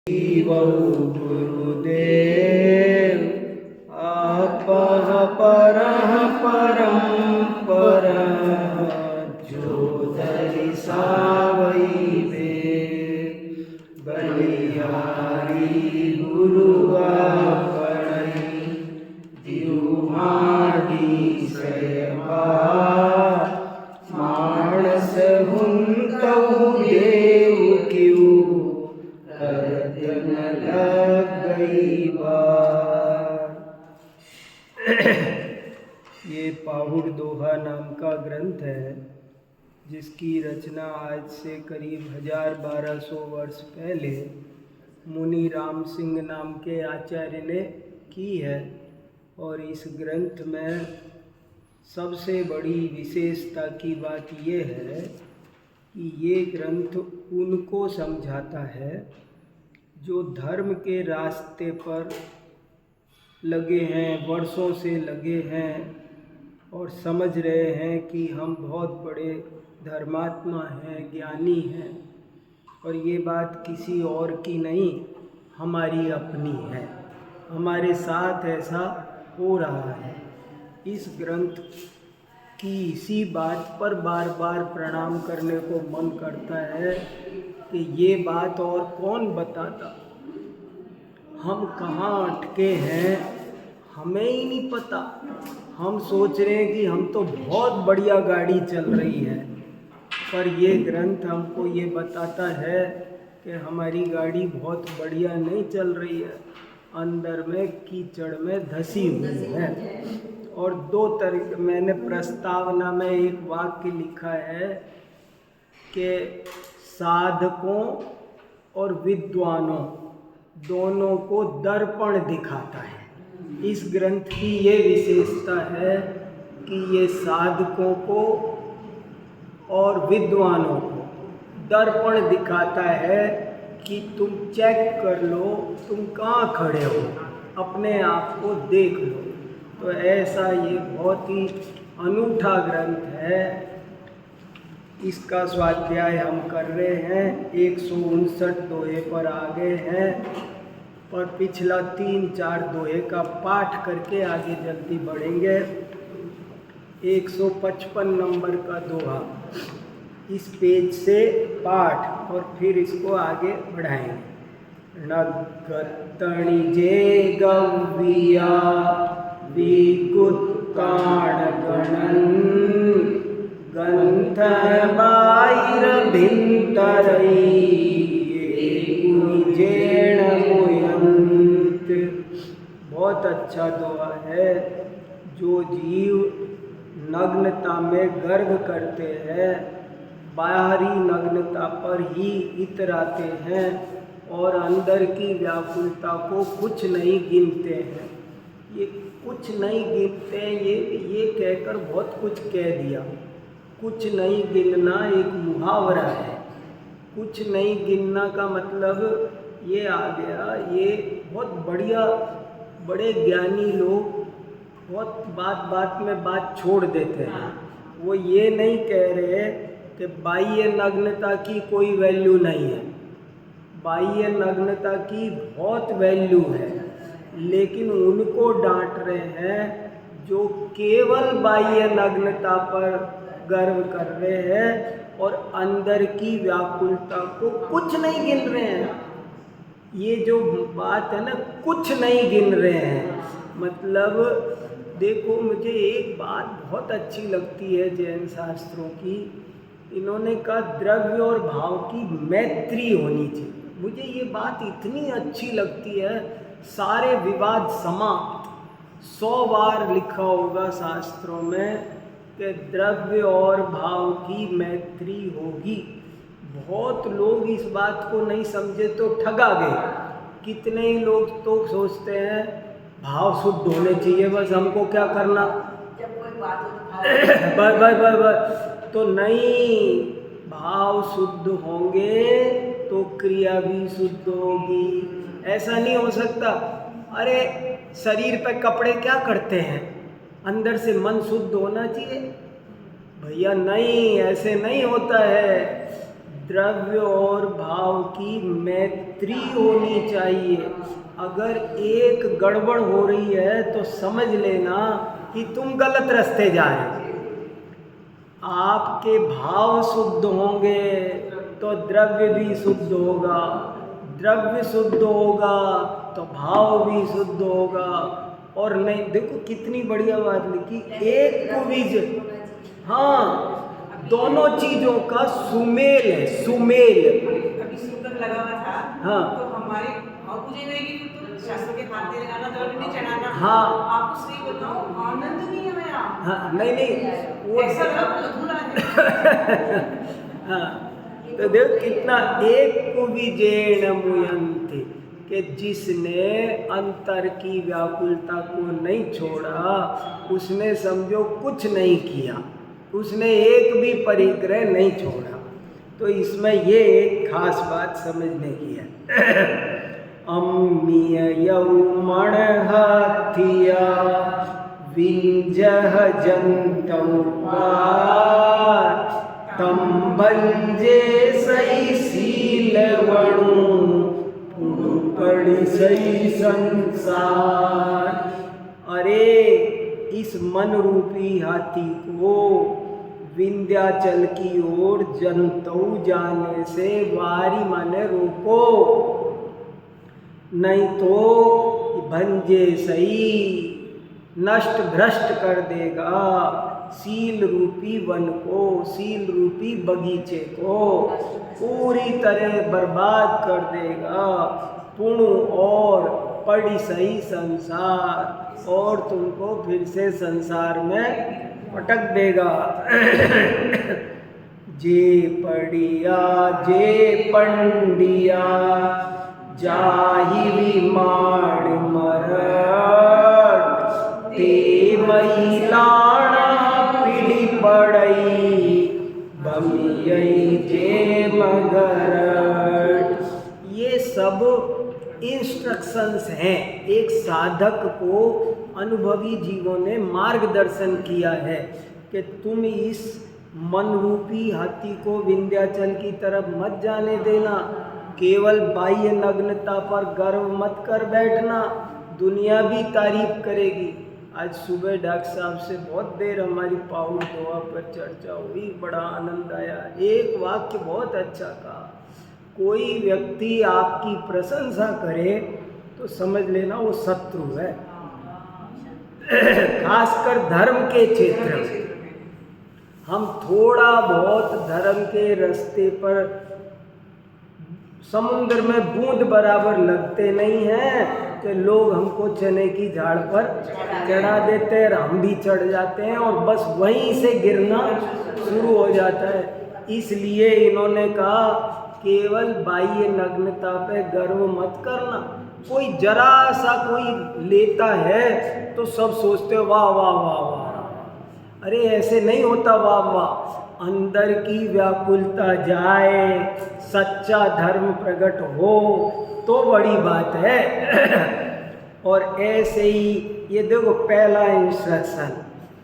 गुरुदेव आपः परः परं परः ज्योतिरि सावै बलिहारी गुरु आपणै दिवमाडी सयबा मानस हुंतौ देव क्यों करदन लग गई बार। ये पाहुड़ दोहा नाम का ग्रंथ है जिसकी रचना आज से करीब 1200 वर्ष पहले मुनि राम सिंह नाम के आचार्य ने की है। और इस ग्रंथ में सबसे बड़ी विशेषता की बात ये है कि ये ग्रंथ उनको समझाता है जो धर्म के रास्ते पर लगे हैं, वर्षों से लगे हैं और समझ रहे हैं कि हम बहुत बड़े धर्मात्मा हैं, ज्ञानी हैं, और ये बात किसी और की नहीं, हमारी अपनी है। हमारे साथ ऐसा हो रहा है। इस ग्रंथ की इसी बात पर बार बार प्रणाम करने को मन करता है कि ये बात और कौन बताता। हम कहाँ अटके हैं हमें ही नहीं पता। हम सोच रहे हैं कि हम तो बहुत बढ़िया गाड़ी चल रही है, पर ये ग्रंथ हमको ये बताता है कि हमारी गाड़ी बहुत बढ़िया नहीं चल रही है, अंदर में कीचड़ में धसी हुई है। और दो तरह मैंने प्रस्तावना में एक वाक्य लिखा है कि साधकों और विद्वानों दोनों को दर्पण दिखाता है। इस ग्रंथ की ये विशेषता है कि ये साधकों को और विद्वानों को दर्पण दिखाता है कि तुम चेक कर लो तुम कहाँ खड़े हो, अपने आप को देख लो। तो ऐसा ये बहुत ही अनूठा ग्रंथ है। इसका स्वाध्याय हम कर रहे हैं, 159 दोहे पर आ गए हैं, और पिछला 3-4 दोहे का पाठ करके आगे जल्दी बढ़ेंगे। 155 नंबर का दोहा इस पेज से पाठ और फिर इसको आगे बढ़ाएंगे। नगतणि जे गव्या विकुत्ताण गणन गंथ बाईर भिंतरई जेण मुयंत। बहुत अच्छा दोहा है। जो जीव नग्नता में गर्व करते हैं, बाहरी नग्नता पर ही इतराते हैं और अंदर की व्याकुलता को कुछ नहीं गिनते हैं। ये कुछ नहीं गिनते, ये कहकर बहुत कुछ कह दिया। कुछ नहीं गिनना एक मुहावरा है। कुछ नहीं गिनना का मतलब ये आ गया, ये बहुत बढ़िया बड़े ज्ञानी लोग बहुत बात बात में बात छोड़ देते हैं। वो ये नहीं कह रहे कि बाह्य नग्नता की कोई वैल्यू नहीं है। बाह्य नग्नता की बहुत वैल्यू है, लेकिन उनको डांट रहे हैं जो केवल बाह्य नग्नता पर गर्व कर रहे हैं और अंदर की व्याकुलता को कुछ नहीं गिन रहे हैं। ये जो बात है ना, कुछ नहीं गिन रहे हैं, मतलब देखो, मुझे एक बात बहुत अच्छी लगती है जैन शास्त्रों की। इन्होंने कहा द्रव्य और भाव की मैत्री होनी चाहिए। मुझे ये बात इतनी अच्छी लगती है। सारे विवाद समाप्त। 100 बार लिखा होगा शास्त्रों में कि द्रव्य और भाव की मैत्री होगी। बहुत लोग इस बात को नहीं समझे तो ठगा गए। कितने ही लोग तो सोचते हैं भाव शुद्ध होने चाहिए, बस हमको क्या करना, जब कोई बात हो तो बस तो नहीं। भाव शुद्ध होंगे तो क्रिया भी शुद्ध होगी। ऐसा नहीं हो सकता। अरे शरीर पे कपड़े क्या करते हैं, अंदर से मन शुद्ध होना चाहिए। भैया नहीं, ऐसे नहीं होता है। द्रव्य और भाव की मैत्री होनी चाहिए। अगर एक गड़बड़ हो रही है तो समझ लेना कि तुम गलत रास्ते जा रहे हो। आपके भाव शुद्ध होंगे तो द्रव्य भी शुद्ध होगा, द्रव्य शुद्ध होगा तो भाव भी शुद्ध होगा। और नहीं, देखो कितनी बढ़िया बात लिखी, एक को बीज, हाँ, दोनों चीजों का सुमेल है, सुमेल। अभी सूतक लगा हुआ था, हाँ, तो हमारे भाव पूजे रहेगी, तो शास्त्र के हाथ नहीं लगाना, द्रव्य नहीं चढ़ाना। हाँ, आपको सही बताओ, आनंद नहीं आया। हाँ, नहीं वो ऐसा लगा अधूरा है। हाँ, तो देखो कितना, एक को भी जेण मुयंति, कि जिसने अंतर की व्याकुलता को नहीं छोड़ा उसने समझो कुछ नहीं किया, उसने एक भी परिग्रह नहीं छोड़ा। तो इसमें ये एक खास बात समझने की है। अम्मीय यौमण हथिया विंजह जंतौ पार, तम बंजे सही सील वणु पड़ी सही संसार। अरे इस मन रूपी हाथी को विंध्याचल की ओर जंतु जाने से वारी माने रोको, नहीं तो भंजे सही नष्ट भ्रष्ट कर देगा सील रूपी वन को, सील रूपी बगीचे को पूरी तरह बर्बाद कर देगा। पुण्य और पड़ी सही संसार, और तुमको फिर से संसार में पटक देगा। जे पड़िया जे पंडिया जाहि विमाण मरट, ते महिलाणा पीढ़ी पड़ई बमियई जे मगरट। ये सब इंस्ट्रक्शंस हैं, एक साधक को अनुभवी जीवों ने मार्गदर्शन किया है कि तुम इस मन रूपी हाथी को विंध्याचल की तरफ मत जाने देना, केवल बाह्य नग्नता पर गर्व मत कर बैठना, दुनिया भी तारीफ करेगी। आज सुबह डॉक्टर साहब से बहुत देर हमारी पाहुड़ दोहा पर चर्चा हुई, बड़ा आनंद आया। एक वाक्य बहुत अच्छा कहा, कोई व्यक्ति आपकी प्रशंसा करे तो समझ लेना वो शत्रु है। खासकर धर्म के क्षेत्र में हम थोड़ा बहुत धर्म के रास्ते पर समुद्र में बूंद बराबर लगते नहीं हैं कि लोग हमको चने की झाड़ पर चढ़ा देते हैं, हम भी चढ़ जाते हैं और बस वहीं से गिरना शुरू हो जाता है। इसलिए इन्होंने कहा केवल बाह्य नग्नता पे गर्व मत करना। कोई जरा सा कोई लेता है तो सब सोचते वाह वाह वाह वाह, अरे ऐसे नहीं होता वाह वाह। अंदर की व्याकुलता जाए, सच्चा धर्म प्रकट हो तो बड़ी बात है। और ऐसे ही ये देखो पहला इंस्ट्रक्शन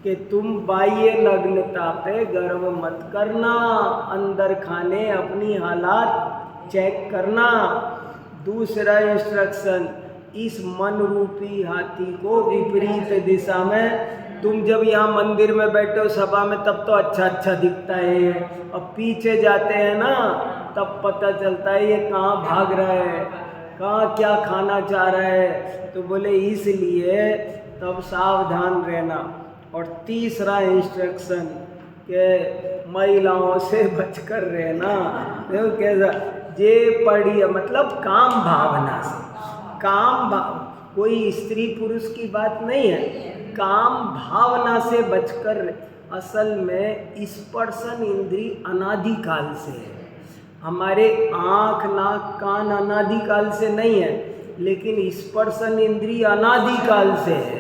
कि तुम बाह्य नग्नता पे गर्व मत करना, अंदर खाने अपनी हालात चेक करना। दूसरा इंस्ट्रक्शन, इस मन रूपी हाथी को विपरीत दिशा में, तुम जब यहाँ मंदिर में बैठे हो सभा में तब तो अच्छा अच्छा दिखता है, अब पीछे जाते हैं ना तब पता चलता है ये कहाँ भाग रहा है, कहाँ क्या खाना चाह रहा है। तो बोले इसलिए तब सावधान रहना। और तीसरा इंस्ट्रक्शन कि महिलाओं से बचकर रहना। देखो कैसा, जे पढ़िए मतलब काम भावना से, काम भाव, कोई स्त्री पुरुष की बात नहीं है, काम भावना से बचकर। असल में स्पर्शन इंद्री अनादि काल से है, हमारे आँख नाक कान अनादि काल से नहीं है, लेकिन स्पर्शन इंद्री अनादि काल से है।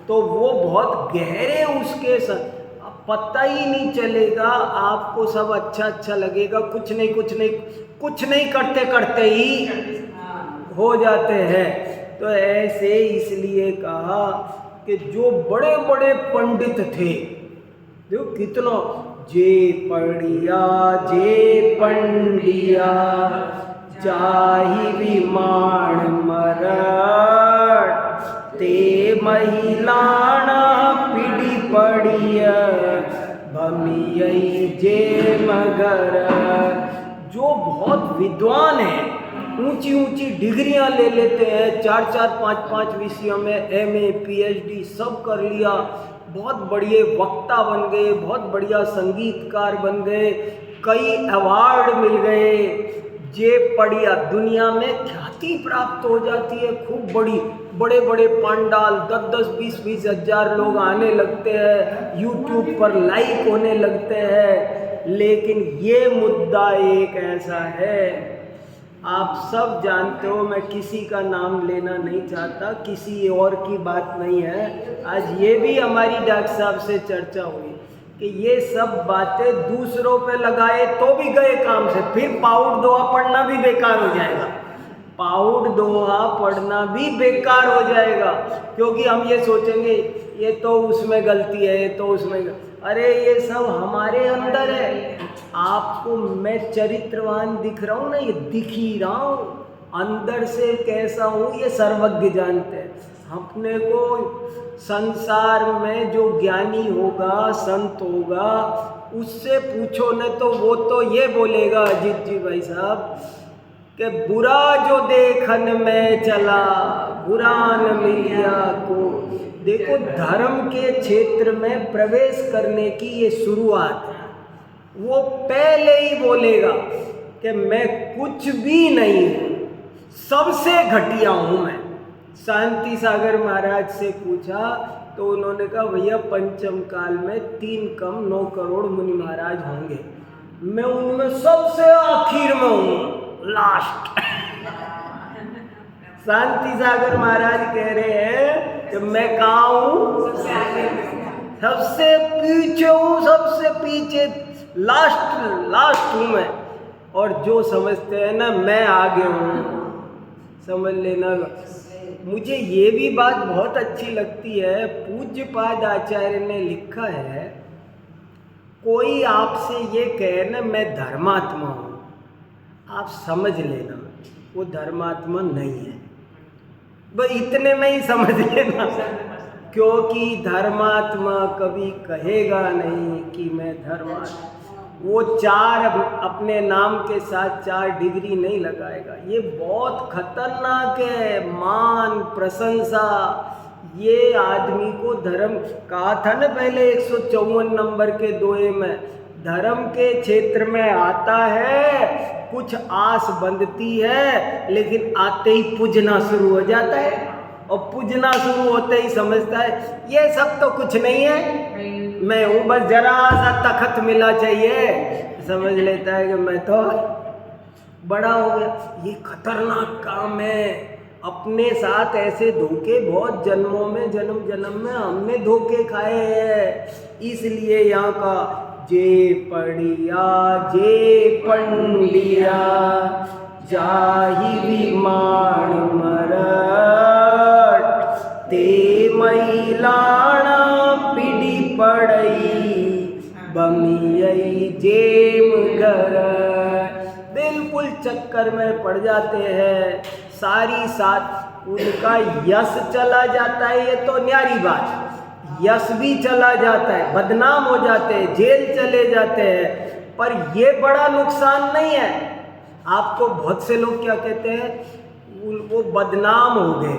तो वो बहुत गहरे उसके पता ही नहीं चलेगा, आपको सब अच्छा अच्छा लगेगा, कुछ नहीं करते करते ही हो जाते हैं। तो ऐसे इसलिए कहा कि जो बड़े बड़े पंडित थे, देखो कितना, जे पढ़िया जे पंडिया जाहि विमाण मरट ते महिलाना पीढ़ी पढ़िय भमियई जे मगर। जो बहुत विद्वान हैं, ऊंची ऊंची डिग्रियां ले लेते हैं, 4-4 5-5 विषयों में MA PhD सब कर लिया, बहुत बढ़िया वक्ता बन गए, बहुत बढ़िया संगीतकार बन गए, कई अवार्ड मिल गए। जे पढ़िया दुनिया में ख्याति प्राप्त हो जाती है, खूब बड़े बड़े पंडाल 10-10 20-20 हजार लोग आने लगते हैं, यूट्यूब पर लाइक होने लगते हैं। लेकिन ये मुद्दा एक ऐसा है, आप सब जानते हो, मैं किसी का नाम लेना नहीं चाहता, किसी और की बात नहीं है। आज ये भी हमारी डॉक्टर साहब से चर्चा हुई कि ये सब बातें दूसरों पे लगाए तो भी गए काम से, फिर पाउड दोहा पढ़ना भी बेकार हो जाएगा, पाउड दोहा पढ़ना भी बेकार हो जाएगा। क्योंकि हम ये सोचेंगे ये तो उसमें गलती है, ये तो उसमें, अरे ये सब हमारे अंदर है। आपको मैं चरित्रवान दिख रहा हूँ ना, ये दिख ही रहा हूँ, अंदर से कैसा हूँ ये सर्वज्ञ जानते हैं। अपने को संसार में जो ज्ञानी होगा, संत होगा, उससे पूछो न तो वो तो ये बोलेगा, अजीत जी भाई साहब, कि बुरा जो देखन में चला बुरा न मिलिया को। देखो, धर्म के क्षेत्र में प्रवेश करने की ये शुरुआत है। वो पहले ही बोलेगा कि मैं कुछ भी नहीं हूँ, सबसे घटिया हूँ मैं। शांति सागर महाराज से पूछा तो उन्होंने कहा, भैया पंचम काल में 3 कम 9 करोड़ मुनि महाराज होंगे, मैं उनमें सबसे आखिर में हूँ, लास्ट। शांति सागर महाराज कह रहे हैं कि मैं कहाँ हूँ, सबसे पीछे हूँ, सबसे पीछे, लास्ट हूँ मैं। और जो समझते हैं ना मैं आगे हूँ, समझ लेना। मुझे ये भी बात बहुत अच्छी लगती है, पूज्यपाद आचार्य ने लिखा है, कोई आपसे ये कहे ना मैं धर्मात्मा हूँ, आप समझ लेना वो धर्मात्मा नहीं है, बस इतने में ही समझ लेना। क्योंकि धर्मात्मा कभी कहेगा नहीं कि मैं धर्मात्मा, वो 4 अपने नाम के साथ 4 डिग्री नहीं लगाएगा। ये बहुत खतरनाक है, मान प्रशंसा, ये आदमी को धर्म कहा था ना पहले 154 नंबर के दोहे में, धर्म के क्षेत्र में आता है, कुछ आस बंधती है, लेकिन आते ही पूजना शुरू हो जाता है, और पूजना शुरू होते ही समझता है ये सब तो कुछ नहीं है, मैं हूँ बस जरा सा तखत मिला चाहिए, समझ लेता है कि मैं तो बड़ा हो गया। ये खतरनाक काम है। अपने साथ ऐसे धोखे बहुत जन्मों में, जन्म में हमने धोखे खाए हैं। इसलिए यहाँ का जे पढ़िया जे पंडिया जाहि विमाण मरट ते महिलाना पीढ़ी पढ़ई बमियई जेम घर। बिल्कुल चक्कर में पड़ जाते हैं, सारी साथ उनका यश चला जाता है, ये तो न्यारी बात, यश भी चला जाता है, बदनाम हो जाते हैं, जेल चले जाते हैं, पर ये बड़ा नुकसान नहीं है। आपको बहुत से लोग क्या कहते हैं, वो बदनाम हो गए,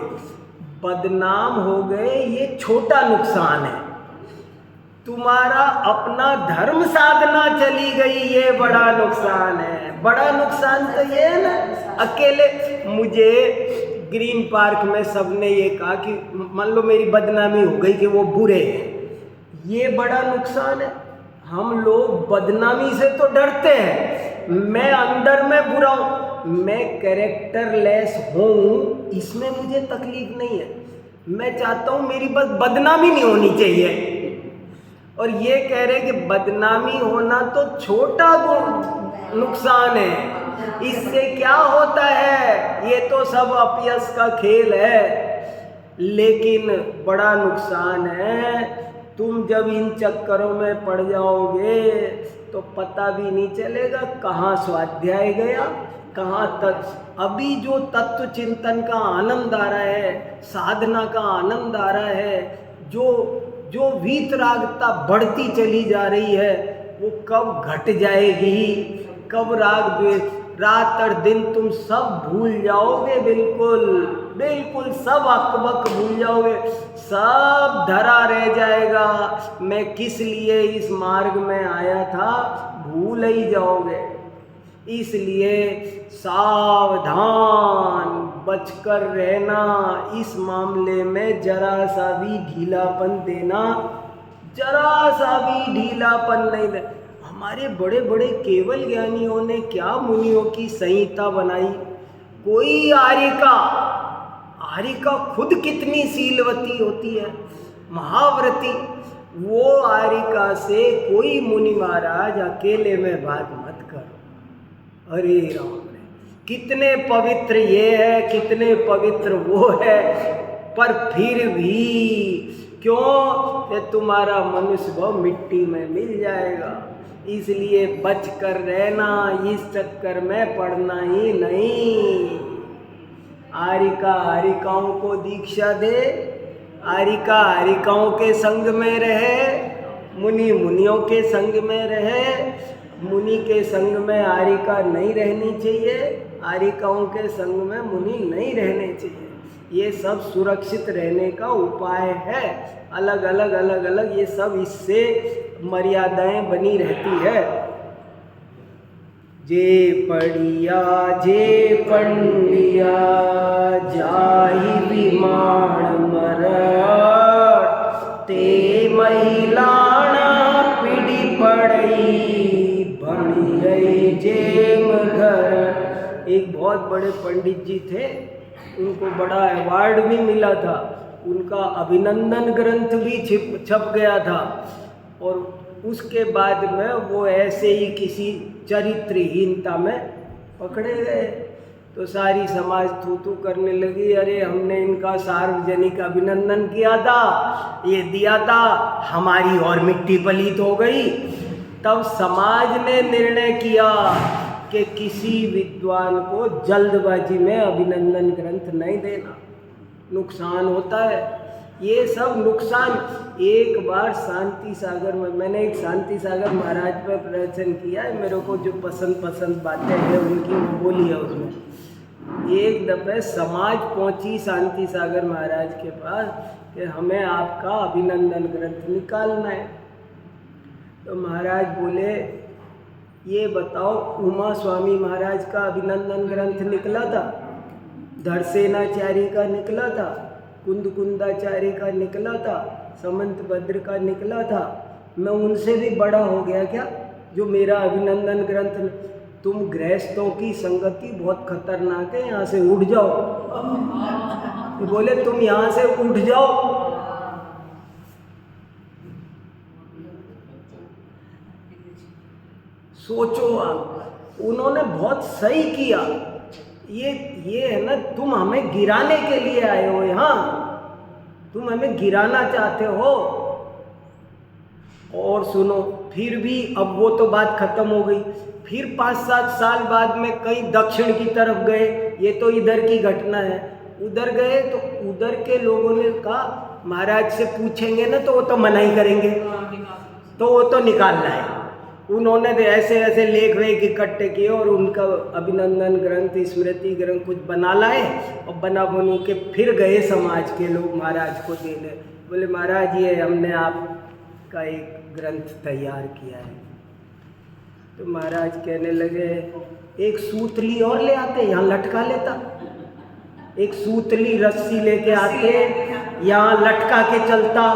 बदनाम हो गए, ये छोटा नुकसान है। तुम्हारा अपना धर्म साधना चली गई, ये बड़ा नुकसान है। बड़ा नुकसान तो ये है ना, अकेले मुझे ग्रीन पार्क में सबने ये कहा कि मान लो मेरी बदनामी हो गई कि वो बुरे हैं, ये बड़ा नुकसान है। हम लोग बदनामी से तो डरते हैं, मैं अंदर में बुरा हूँ, मैं कैरेक्टरलेस हूँ, इसमें मुझे तकलीफ नहीं है। मैं चाहता हूँ मेरी बस बदनामी नहीं होनी चाहिए। और ये कह रहे कि बदनामी होना तो छोटा नुकसान है, इससे क्या होता है, ये तो सब अपयश का खेल है। लेकिन बड़ा नुकसान है, तुम जब इन चक्करों में पड़ जाओगे तो पता भी नहीं चलेगा कहाँ स्वाध्याय गया, कहाँ तक। अभी जो तत्व चिंतन का आनंद आ रहा है, साधना का आनंद आ रहा है, जो वीतरागता बढ़ती चली जा रही है, वो कब घट जाएगी, कब राग द्वेष, रात और दिन तुम सब भूल जाओगे, बिल्कुल बिल्कुल सब अकबक भूल जाओगे, सब धरा रह जाएगा। मैं किस लिए इस मार्ग में आया था भूल ही जाओगे। इसलिए सावधान बचकर रहना, इस मामले में जरा सा भी ढीलापन देना, जरा सा भी ढीलापन नहीं दे। हमारे बड़े बड़े केवल ज्ञानियों ने क्या मुनियों की संहिता बनाई। कोई आर्यिका खुद कितनी शीलवती होती है, महाव्रती, वो आर्यिका से कोई मुनि महाराज अकेले में बात मत करो। अरे राम, कितने पवित्र ये है, कितने पवित्र वो है, पर फिर भी क्यों कि तुम्हारा मनुष्य भाव मिट्टी में मिल जाएगा। इसलिए बच कर रहना, इस चक्कर में पड़ना ही नहीं। आर्यिकाओं को दीक्षा दे, आर्यिकाओं के संग में रहे, मुनियों के संग में रहे। मुनि के संग में आर्यिका नहीं रहनी चाहिए, आर्यिकाओं के संग में मुनि नहीं रहने चाहिए। ये सब सुरक्षित रहने का उपाय है। अलग अलग ये सब इससे मर्यादाएं बनी रहती है। जे पढ़िया जे पंडिया जाहि विमान मरट, ते महिलाना पीढ़ी पढ़ई भणियई जेम घर। एक बहुत बड़े पंडित जी थे, उनको बड़ा अवार्ड भी मिला था, उनका अभिनंदन ग्रंथ भी छप गया था। और उसके बाद में वो ऐसे ही किसी चरित्रहीनता में पकड़े गए, तो सारी समाज थू करने लगी। अरे हमने इनका सार्वजनिक अभिनंदन किया था, ये दिया था, हमारी और मिट्टी पलीत हो गई। तब समाज ने निर्णय किया कि किसी विद्वान को जल्दबाजी में अभिनंदन ग्रंथ नहीं देना, नुकसान होता है। ये सब नुकसान। एक बार शांति सागर में, मैंने एक शांति सागर महाराज पर प्रवचन किया है, मेरे को जो पसंद बातें हैं उनकी बोली है उसमें। एक दफे समाज पहुंची शांति सागर महाराज के पास कि हमें आपका अभिनंदन ग्रंथ निकालना है। तो महाराज बोले, ये बताओ, उमा स्वामी महाराज का अभिनंदन ग्रंथ निकला था, धरसेनाचार्य का निकला था, कुंदाचार्य का निकला था, समंत भद्र का निकला था। मैं उनसे भी बड़ा हो गया क्या जो मेरा अभिनंदन ग्रंथ? तुम गृहस्थों की संगति बहुत खतरनाक है, यहाँ से उठ जाओ। तो बोले तुम यहाँ से उठ जाओ। सोचो आप, उन्होंने बहुत सही किया। ये है ना, तुम हमें गिराने के लिए आए हो यहाँ, तुम हमें गिराना चाहते हो। और सुनो, फिर भी अब वो तो बात खत्म हो गई। फिर 5-7 साल बाद में कहीं दक्षिण की तरफ गए, ये तो इधर की घटना है। उधर गए तो उधर के लोगों ने कहा महाराज से पूछेंगे ना तो वो तो मना ही करेंगे, तो वो तो निकालना है। उन्होंने ऐसे लेख वेख इकट्ठे किए और उनका अभिनंदन ग्रंथ, स्मृति ग्रंथ कुछ बना लाए और बना के फिर गए समाज के लोग महाराज को देने। बोले महाराज ये हमने आपका एक ग्रंथ तैयार किया है। तो महाराज कहने लगे एक सूतली और ले आते, यहाँ लटका लेता। एक सूतली रस्सी लेके आते, यहाँ लटका के चलता,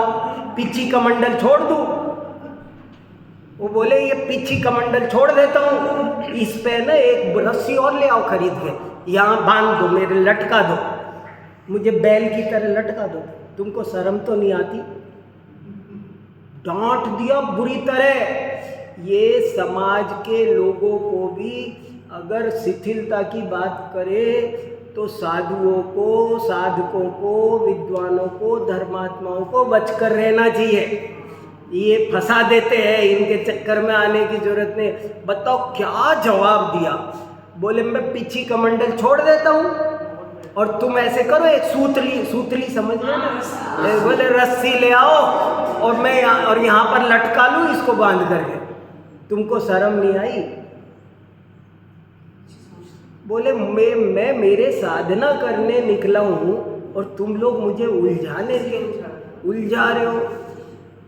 पीछी कमंडल छोड़ दूँ। वो बोले ये पीछी कमंडल छोड़ देता हूँ, इस पे ना एक रस्सी और ले आओ खरीद के, यहाँ बांध दो, मेरे लटका दो, मुझे बैल की तरह लटका दो। तुमको शर्म तो नहीं आती? डांट दिया बुरी तरह। ये समाज के लोगों को भी अगर शिथिलता की बात करे तो साधुओं को, साधकों को, विद्वानों को, धर्मात्माओं को बचकर रहना चाहिए। ये फंसा देते हैं, इनके चक्कर में आने की जरूरत नहीं। बताओ क्या जवाब दिया। बोले मैं पीछे कमंडल छोड़ देता हूँ और तुम ऐसे करो, एक सूतली समझ रहे ना, बोले रस्सी ले आओ और मैं यहाँ पर लटका लूँ इसको बांध करके। तुमको शर्म नहीं आई? बोले मैं मेरे साधना करने निकला हूँ और तुम लोग मुझे उलझा रहे हो।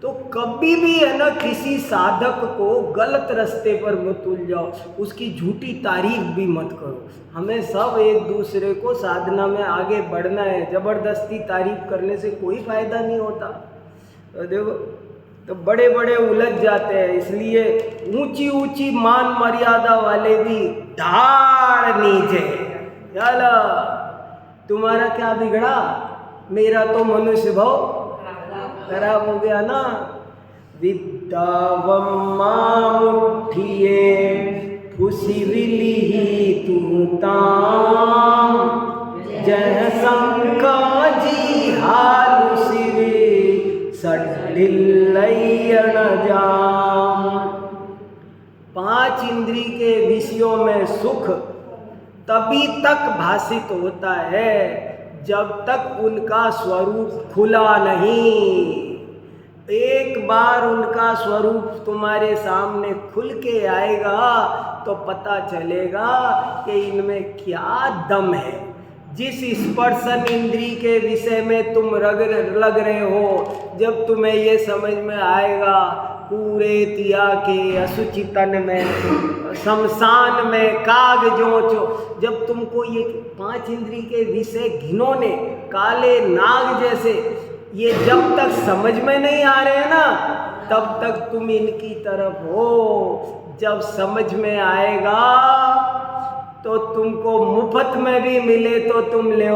तो कभी भी है ना किसी साधक को गलत रास्ते पर मत उलझाओ, उसकी झूठी तारीफ भी मत करो। हमें सब एक दूसरे को साधना में आगे बढ़ना है, जबरदस्ती तारीफ करने से कोई फायदा नहीं होता। तो देखो, तो बड़े बड़े उलझ जाते हैं। इसलिए ऊंची ऊंची मान मर्यादा वाले भी धाड़ नीचे। चलो तुम्हारा क्या बिगड़ा, मेरा तो मनुष्य भाव खराब हो गया ना। विद्यावम मुठिए फुसिविली तुताम जह शंका जी हालु सिवे सडिल्लयण जाम। 5 इंद्री के विषयों में सुख तभी तक भासित होता है जब तक उनका स्वरूप खुला नहीं। एक बार उनका स्वरूप तुम्हारे सामने खुल के आएगा तो पता चलेगा कि इनमें क्या दम है। जिस स्पर्शन इंद्री के विषय में तुम लग रहे हो, जब तुम्हें ये समझ में आएगा पूरे तिया के अशुचि तन में, शमशान में काग जोचो, जब तुमको ये 5 इंद्री के विषय घिनौने काले नाग जैसे ये जब तक समझ में नहीं आ रहे हैं ना, तब तक तुम इनकी तरफ हो। जब समझ में आएगा तो तुमको मुफ्त में भी मिले तो तुम ले।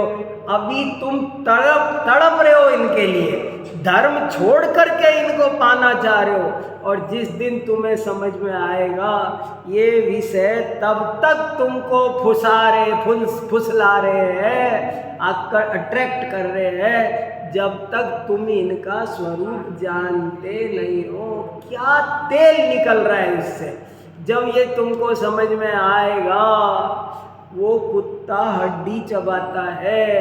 अभी तुम तड़प रहे हो इनके लिए, धर्म छोड़ करके इनको पाना चाह रहे हो। और जिस दिन तुम्हें समझ में आएगा ये विषय, तब तक तुमको फुसला रहे हैं, अट्रैक्ट कर रहे हैं, जब तक तुम इनका स्वरूप जानते नहीं हो। क्या तेल निकल रहा है इससे। जब ये तुमको समझ में आएगा, वो कुत्ता हड्डी चबाता है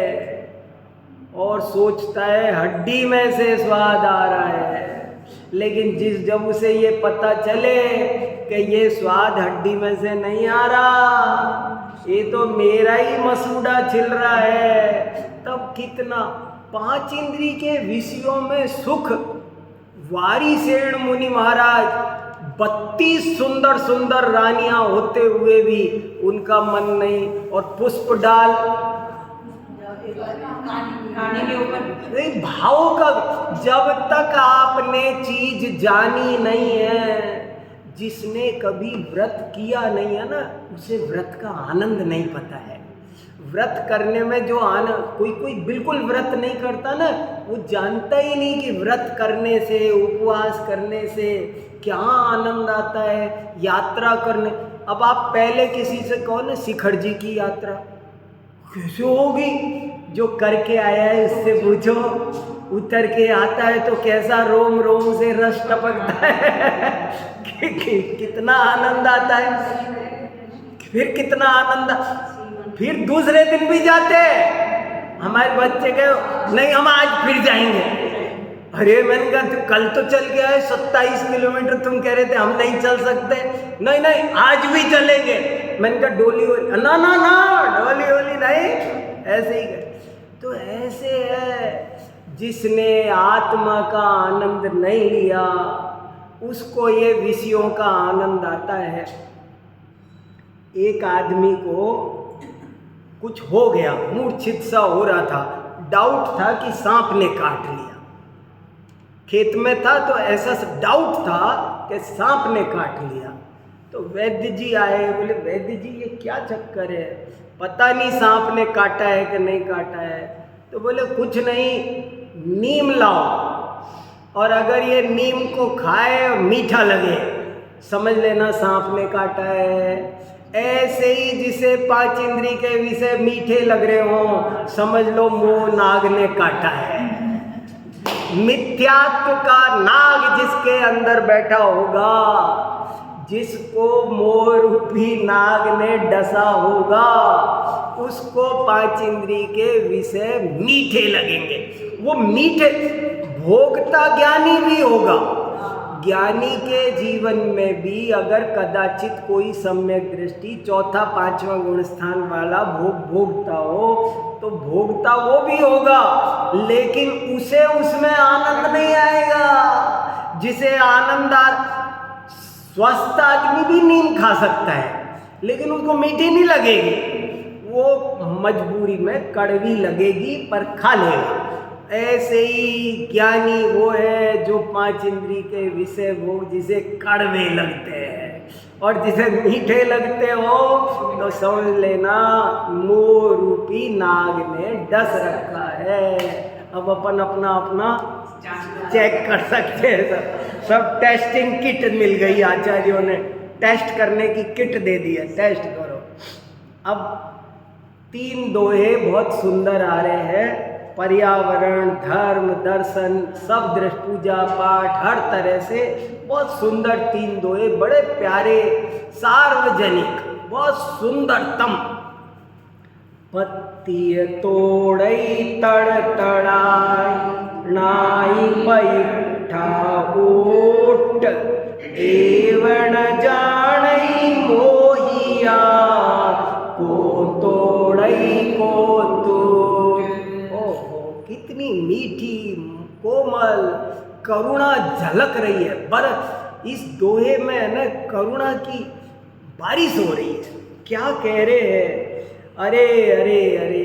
और सोचता है हड्डी में से स्वाद आ रहा है, लेकिन जब उसे ये पता चले कि ये स्वाद हड्डी में से नहीं आ रहा, ये तो मेरा ही मसूड़ा छिल रहा है, तब कितना 5 इंद्री के विषयों में सुख। वारिसेन मुनि महाराज 32 सुंदर सुंदर रानियां होते हुए भी उनका मन नहीं, और पुष्प डाल के ऊपर नहीं भाव का। जब तक आपने चीज जानी नहीं है, जिसने कभी व्रत किया नहीं है ना, उसे व्रत का आनंद नहीं पता है। व्रत करने में जो आनंद, कोई बिल्कुल व्रत नहीं करता ना, वो जानता ही नहीं कि व्रत करने से, उपवास करने से क्या आनंद आता है। यात्रा करने, अब आप पहले किसी से कहो ना शिखर जी की यात्रा कैसे होगी, जो करके आया है उससे पूछो। उतर के आता है तो कैसा रोम रोम से रस टपकता है कितना आनंद आता है, फिर कितना आनंद। फिर दूसरे दिन भी जाते हैं, हमारे बच्चे कहे नहीं हम आज फिर जाएंगे। अरे मैंने कहा कल तो चल गया है 27 किलोमीटर, तुम कह रहे थे हम नहीं चल सकते। नहीं आज भी चलेंगे। मैंने कहा डोली वोली ना डोली वोली नहीं, ऐसे ही गए। तो ऐसे है, जिसने आत्मा का आनंद नहीं लिया उसको ये विषयों का आनंद आता है। एक आदमी को कुछ हो गया, मूर्छित सा हो रहा था, डाउट था कि सांप ने काट लिया। खेत में था तो ऐसा डाउट था कि सांप ने काट लिया। तो वैद्य जी आए, बोले वैद्य जी ये क्या चक्कर है, पता नहीं सांप ने काटा है कि नहीं काटा है। तो बोले कुछ नहीं, नीम लाओ और अगर ये नीम को खाए और मीठा लगे, समझ लेना सांप ने काटा है। ऐसे ही जिसे 5 इंद्री के विषय मीठे लग रहे हो, समझ लो मोह नाग ने काटा है। मिथ्यात्व का नाग जिसके अंदर बैठा होगा, जिसको मोह रूपी नाग ने डसा होगा, उसको पांच इंद्री के विषय मीठे लगेंगे। वो मीठे, भोगता ज्ञानी भी होगा। ज्ञानी के जीवन में भी अगर कदाचित कोई सम्यक दृष्टि चौथा पांचवा गुण स्थान वाला भोगता हो तो भोगता वो भी होगा, लेकिन उसे उसमें आनंद नहीं आएगा। जिसे आनंद स्वस्थ आदमी भी नींद खा सकता है, लेकिन उसको मीठी नहीं लगेगी, वो मजबूरी में कड़वी लगेगी, पर खा लेगा। ऐसे ही ज्ञानी वो है जो पांच इंद्री के विषय भोग जिसे कड़वे लगते हैं, और जिसे मीठे लगते हो तो समझ लेना मोह रूपी नाग ने डस रखा है। अब अपन अपना अपना चेक कर सकते हैं। सब टेस्टिंग किट मिल गई, आचार्यों ने टेस्ट करने की किट दे दी है, टेस्ट करो। अब 3 दोहे बहुत सुंदर आ रहे हैं। पर्यावरण, धर्म, दर्शन, सब दृष्टि, पूजा पाठ, हर तरह से बहुत सुंदर 3 दोहे, बड़े प्यारे, सार्वजनिक, बहुत सुंदरतम। पत्तिय तोड़ई तड़तड़ाई, नाई पैठा ओट, एवं जानई मोहिया, को तोड़ई को कितनी मीठी, कोमल करुणा झलक रही है। बर इस दोहे में है ना करुणा की बारिश हो रही है। क्या कह रहे हैं, अरे अरे अरे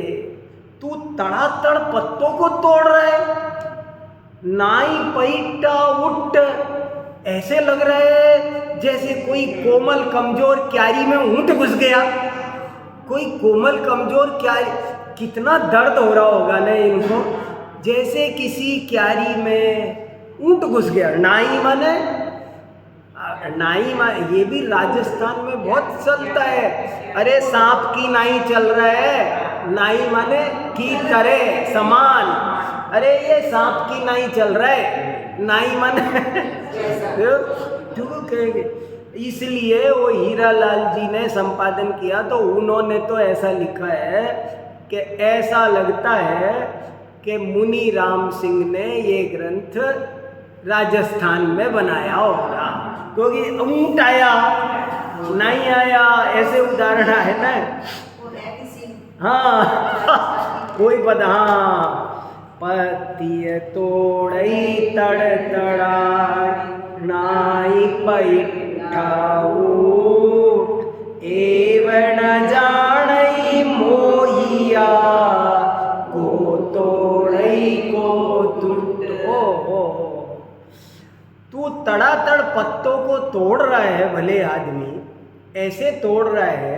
तू तड़ातड़ पत्तों को तोड़ रहा है, नाई पैठा उठ, ऐसे लग रहा है जैसे कोई कोमल कमजोर क्यारी में ऊंट घुस गया। कोई कोमल कमजोर क्यारी, कितना दर्द हो रहा होगा ना इनको, जैसे किसी क्यारी में ऊंट घुस गया। नाई माने ये भी राजस्थान में बहुत चलता है। अरे सांप की नाई चल रहा है, नाई माने की तरह समान। अरे ये सांप की नाई चल रहा है, नाई माने क्यों कहेंगे। इसलिए वो हीरालाल जी ने संपादन किया तो उन्होंने तो ऐसा लिखा है कि ऐसा लगता है कि मुनि राम सिंह ने ये ग्रंथ राजस्थान में बनाया होगा, क्योंकि ऊंट आया नहीं आया ऐसे उदाहरण है ना। हाँ कोई पता, हाँ पत्तिय तोड़ई तड़तड़ा, नाई पैठा ओट, एवं जानई मोहिया, को तोड़ई को टूट। तू तड़ातड़ पत्तों को तोड़ रहा है, भले आदमी ऐसे तोड़ रहा है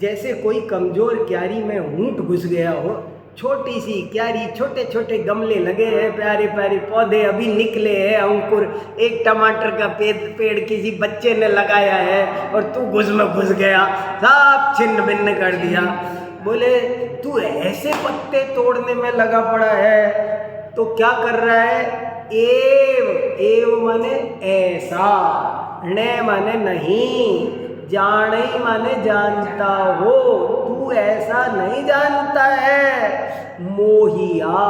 जैसे कोई कमजोर क्यारी में ऊंट घुस गया हो। छोटी सी क्यारी, छोटे छोटे गमले लगे हैं, प्यारे प्यारे पौधे अभी निकले हैं अंकुर, एक टमाटर का पेड़ किसी बच्चे ने लगाया है और तू घुस गया, सब छिन्न भिन्न कर दिया। बोले तू ऐसे पत्ते तोड़ने में लगा पड़ा है, तो क्या कर रहा है। एव माने ऐसा, ने माने नहीं, जानई माने जानता हो, तू ऐसा नहीं जानता है। मोहिया,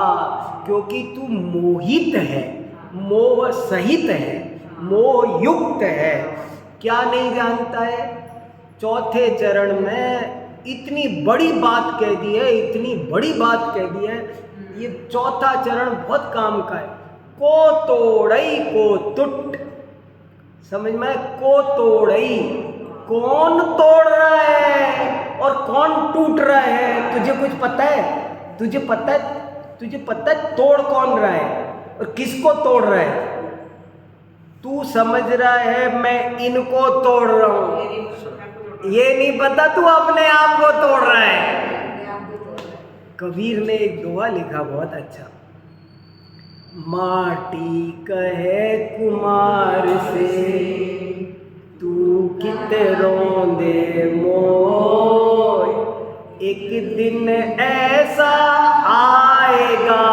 क्योंकि तू मोहित है, मोह सहित है, मोह युक्त है। क्या नहीं जानता है। चौथे चरण में इतनी बड़ी बात कह दी है, इतनी बड़ी बात कह दी है। ये चौथा चरण बहुत काम का है। को तोड़ई को टूट, समझ में। को तोड़ई, कौन तोड़ रहा है और कौन टूट रहा है, तुझे कुछ पता है। तुझे पता है तोड़ कौन रहा है और किसको तोड़ रहा है। तू समझ रहा है मैं इनको तोड़ रहा हूं, ये नहीं पता तू अपने आप को तोड़ रहा है। कबीर ने एक दोहा लिखा बहुत अच्छा। माटी कहे कुमार से, तू कित रोंदे मोय, एक दिन ऐसा आएगा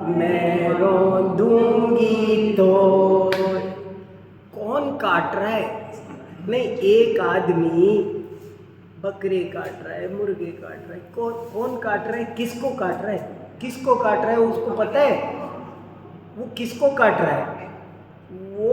मैं रो एक आदमी बकरे काट रहा है, मुर्गे काट रहा है, कौन काट रहा है, किसको काट रहा है, किसको काट रहा है उसको पता है? वो किसको काट रहा है? वो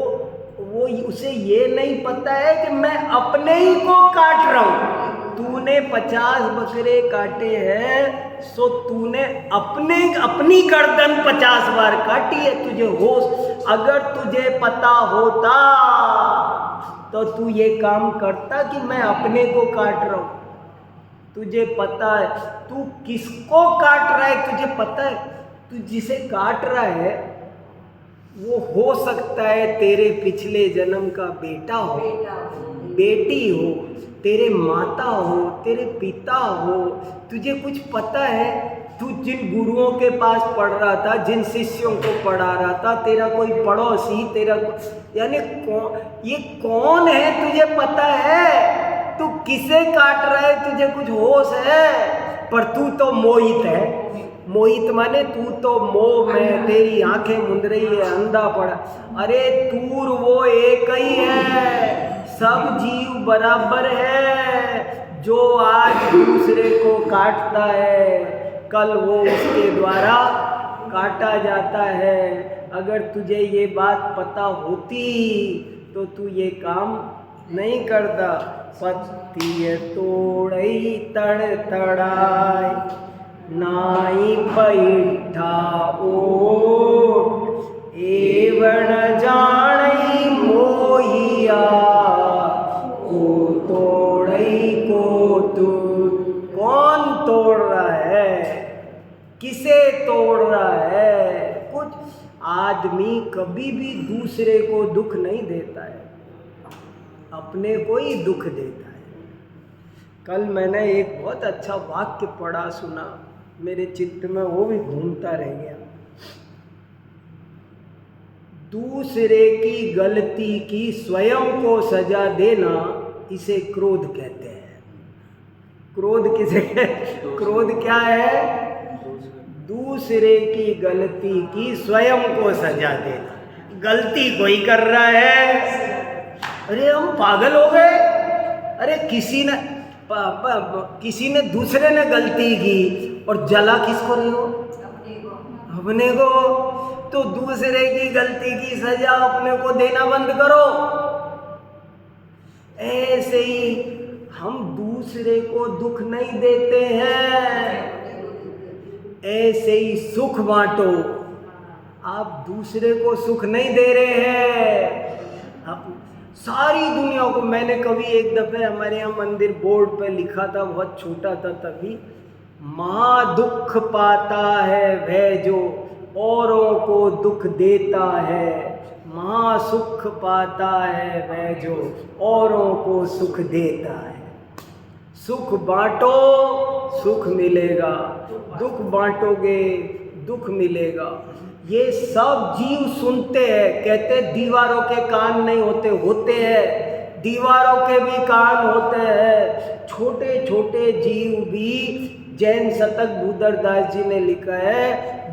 उसे ये नहीं पता है कि मैं अपने ही को काट रहा हूं। तूने 50 बकरे काटे हैं, सो तूने अपनी गर्दन 50 बार काटी है, तुझे होश। अगर तुझे पता होता तो तू ये काम करता कि मैं अपने को काट रहा हूं। तुझे पता है तू किसको काट रहा है, तुझे पता है तू जिसे काट रहा है वो हो सकता है तेरे पिछले जन्म का बेटा हो, बेटी हो, तेरे माता हो, तेरे पिता हो। तुझे कुछ पता है? तू जिन गुरुओं के पास पढ़ रहा था, जिन शिष्यों को पढ़ा रहा था, तेरा कोई पड़ोसी, यानी ये कौन है तुझे पता है? तू किसे काट रहा है तुझे कुछ होश है? पर तू तो मोहित है। मोहित माने तू तो मोह में, तेरी आंखें मुंद रही है, अंधा पड़ा। अरे तूर वो एक ही है, सब जीव बराबर है। जो आज दूसरे को काटता है, कल वो उसके द्वारा काटा जाता है। अगर तुझे ये बात पता होती तो तू ये काम नहीं करता। पत्ती तोड़ई तड़तड़ाई, नाई पैठा ओट, एवण जाणई मोहिया, को तोड़ई को तू। कौन तोड़ रहा है? किसे तोड़ रहा है? कुछ आदमी कभी भी दूसरे को दुख नहीं देता है, अपने को ही दुख देता है। कल मैंने एक बहुत अच्छा वाक्य पढ़ा, सुना, मेरे चित्त में वो भी घूमता रह गया। दूसरे की गलती की स्वयं को सजा देना, इसे क्रोध कहते हैं। क्रोध किसे? क्रोध क्या है? दूसरे की गलती की स्वयं को सजा देना। गलती कोई कर रहा है, अरे हम पागल हो गए। अरे किसी ने दूसरे ने गलती की और जला किसको रहे हो? अपने को। तो दूसरे की गलती की सजा अपने को देना बंद करो। ऐसे ही हम दूसरे को दुख नहीं देते हैं, ऐसे ही सुख बांटो। आप दूसरे को सुख नहीं दे रहे हैं, आप सारी दुनिया को। मैंने कभी एक दफे हमारे यहाँ मंदिर बोर्ड पे लिखा था, बहुत छोटा था तभी, महा दुख पाता है वह जो औरों को दुख देता है, महा सुख पाता है वह जो औरों को सुख देता है। सुख बांटो, सुख मिलेगा। दुख बांटोगे, दुख मिलेगा। ये सब जीव सुनते हैं, कहते दीवारों के कान नहीं होते, होते हैं। दीवारों के भी कान होते हैं। छोटे छोटे जीव भी, जैन शतक भूदरदास जी ने लिखा है,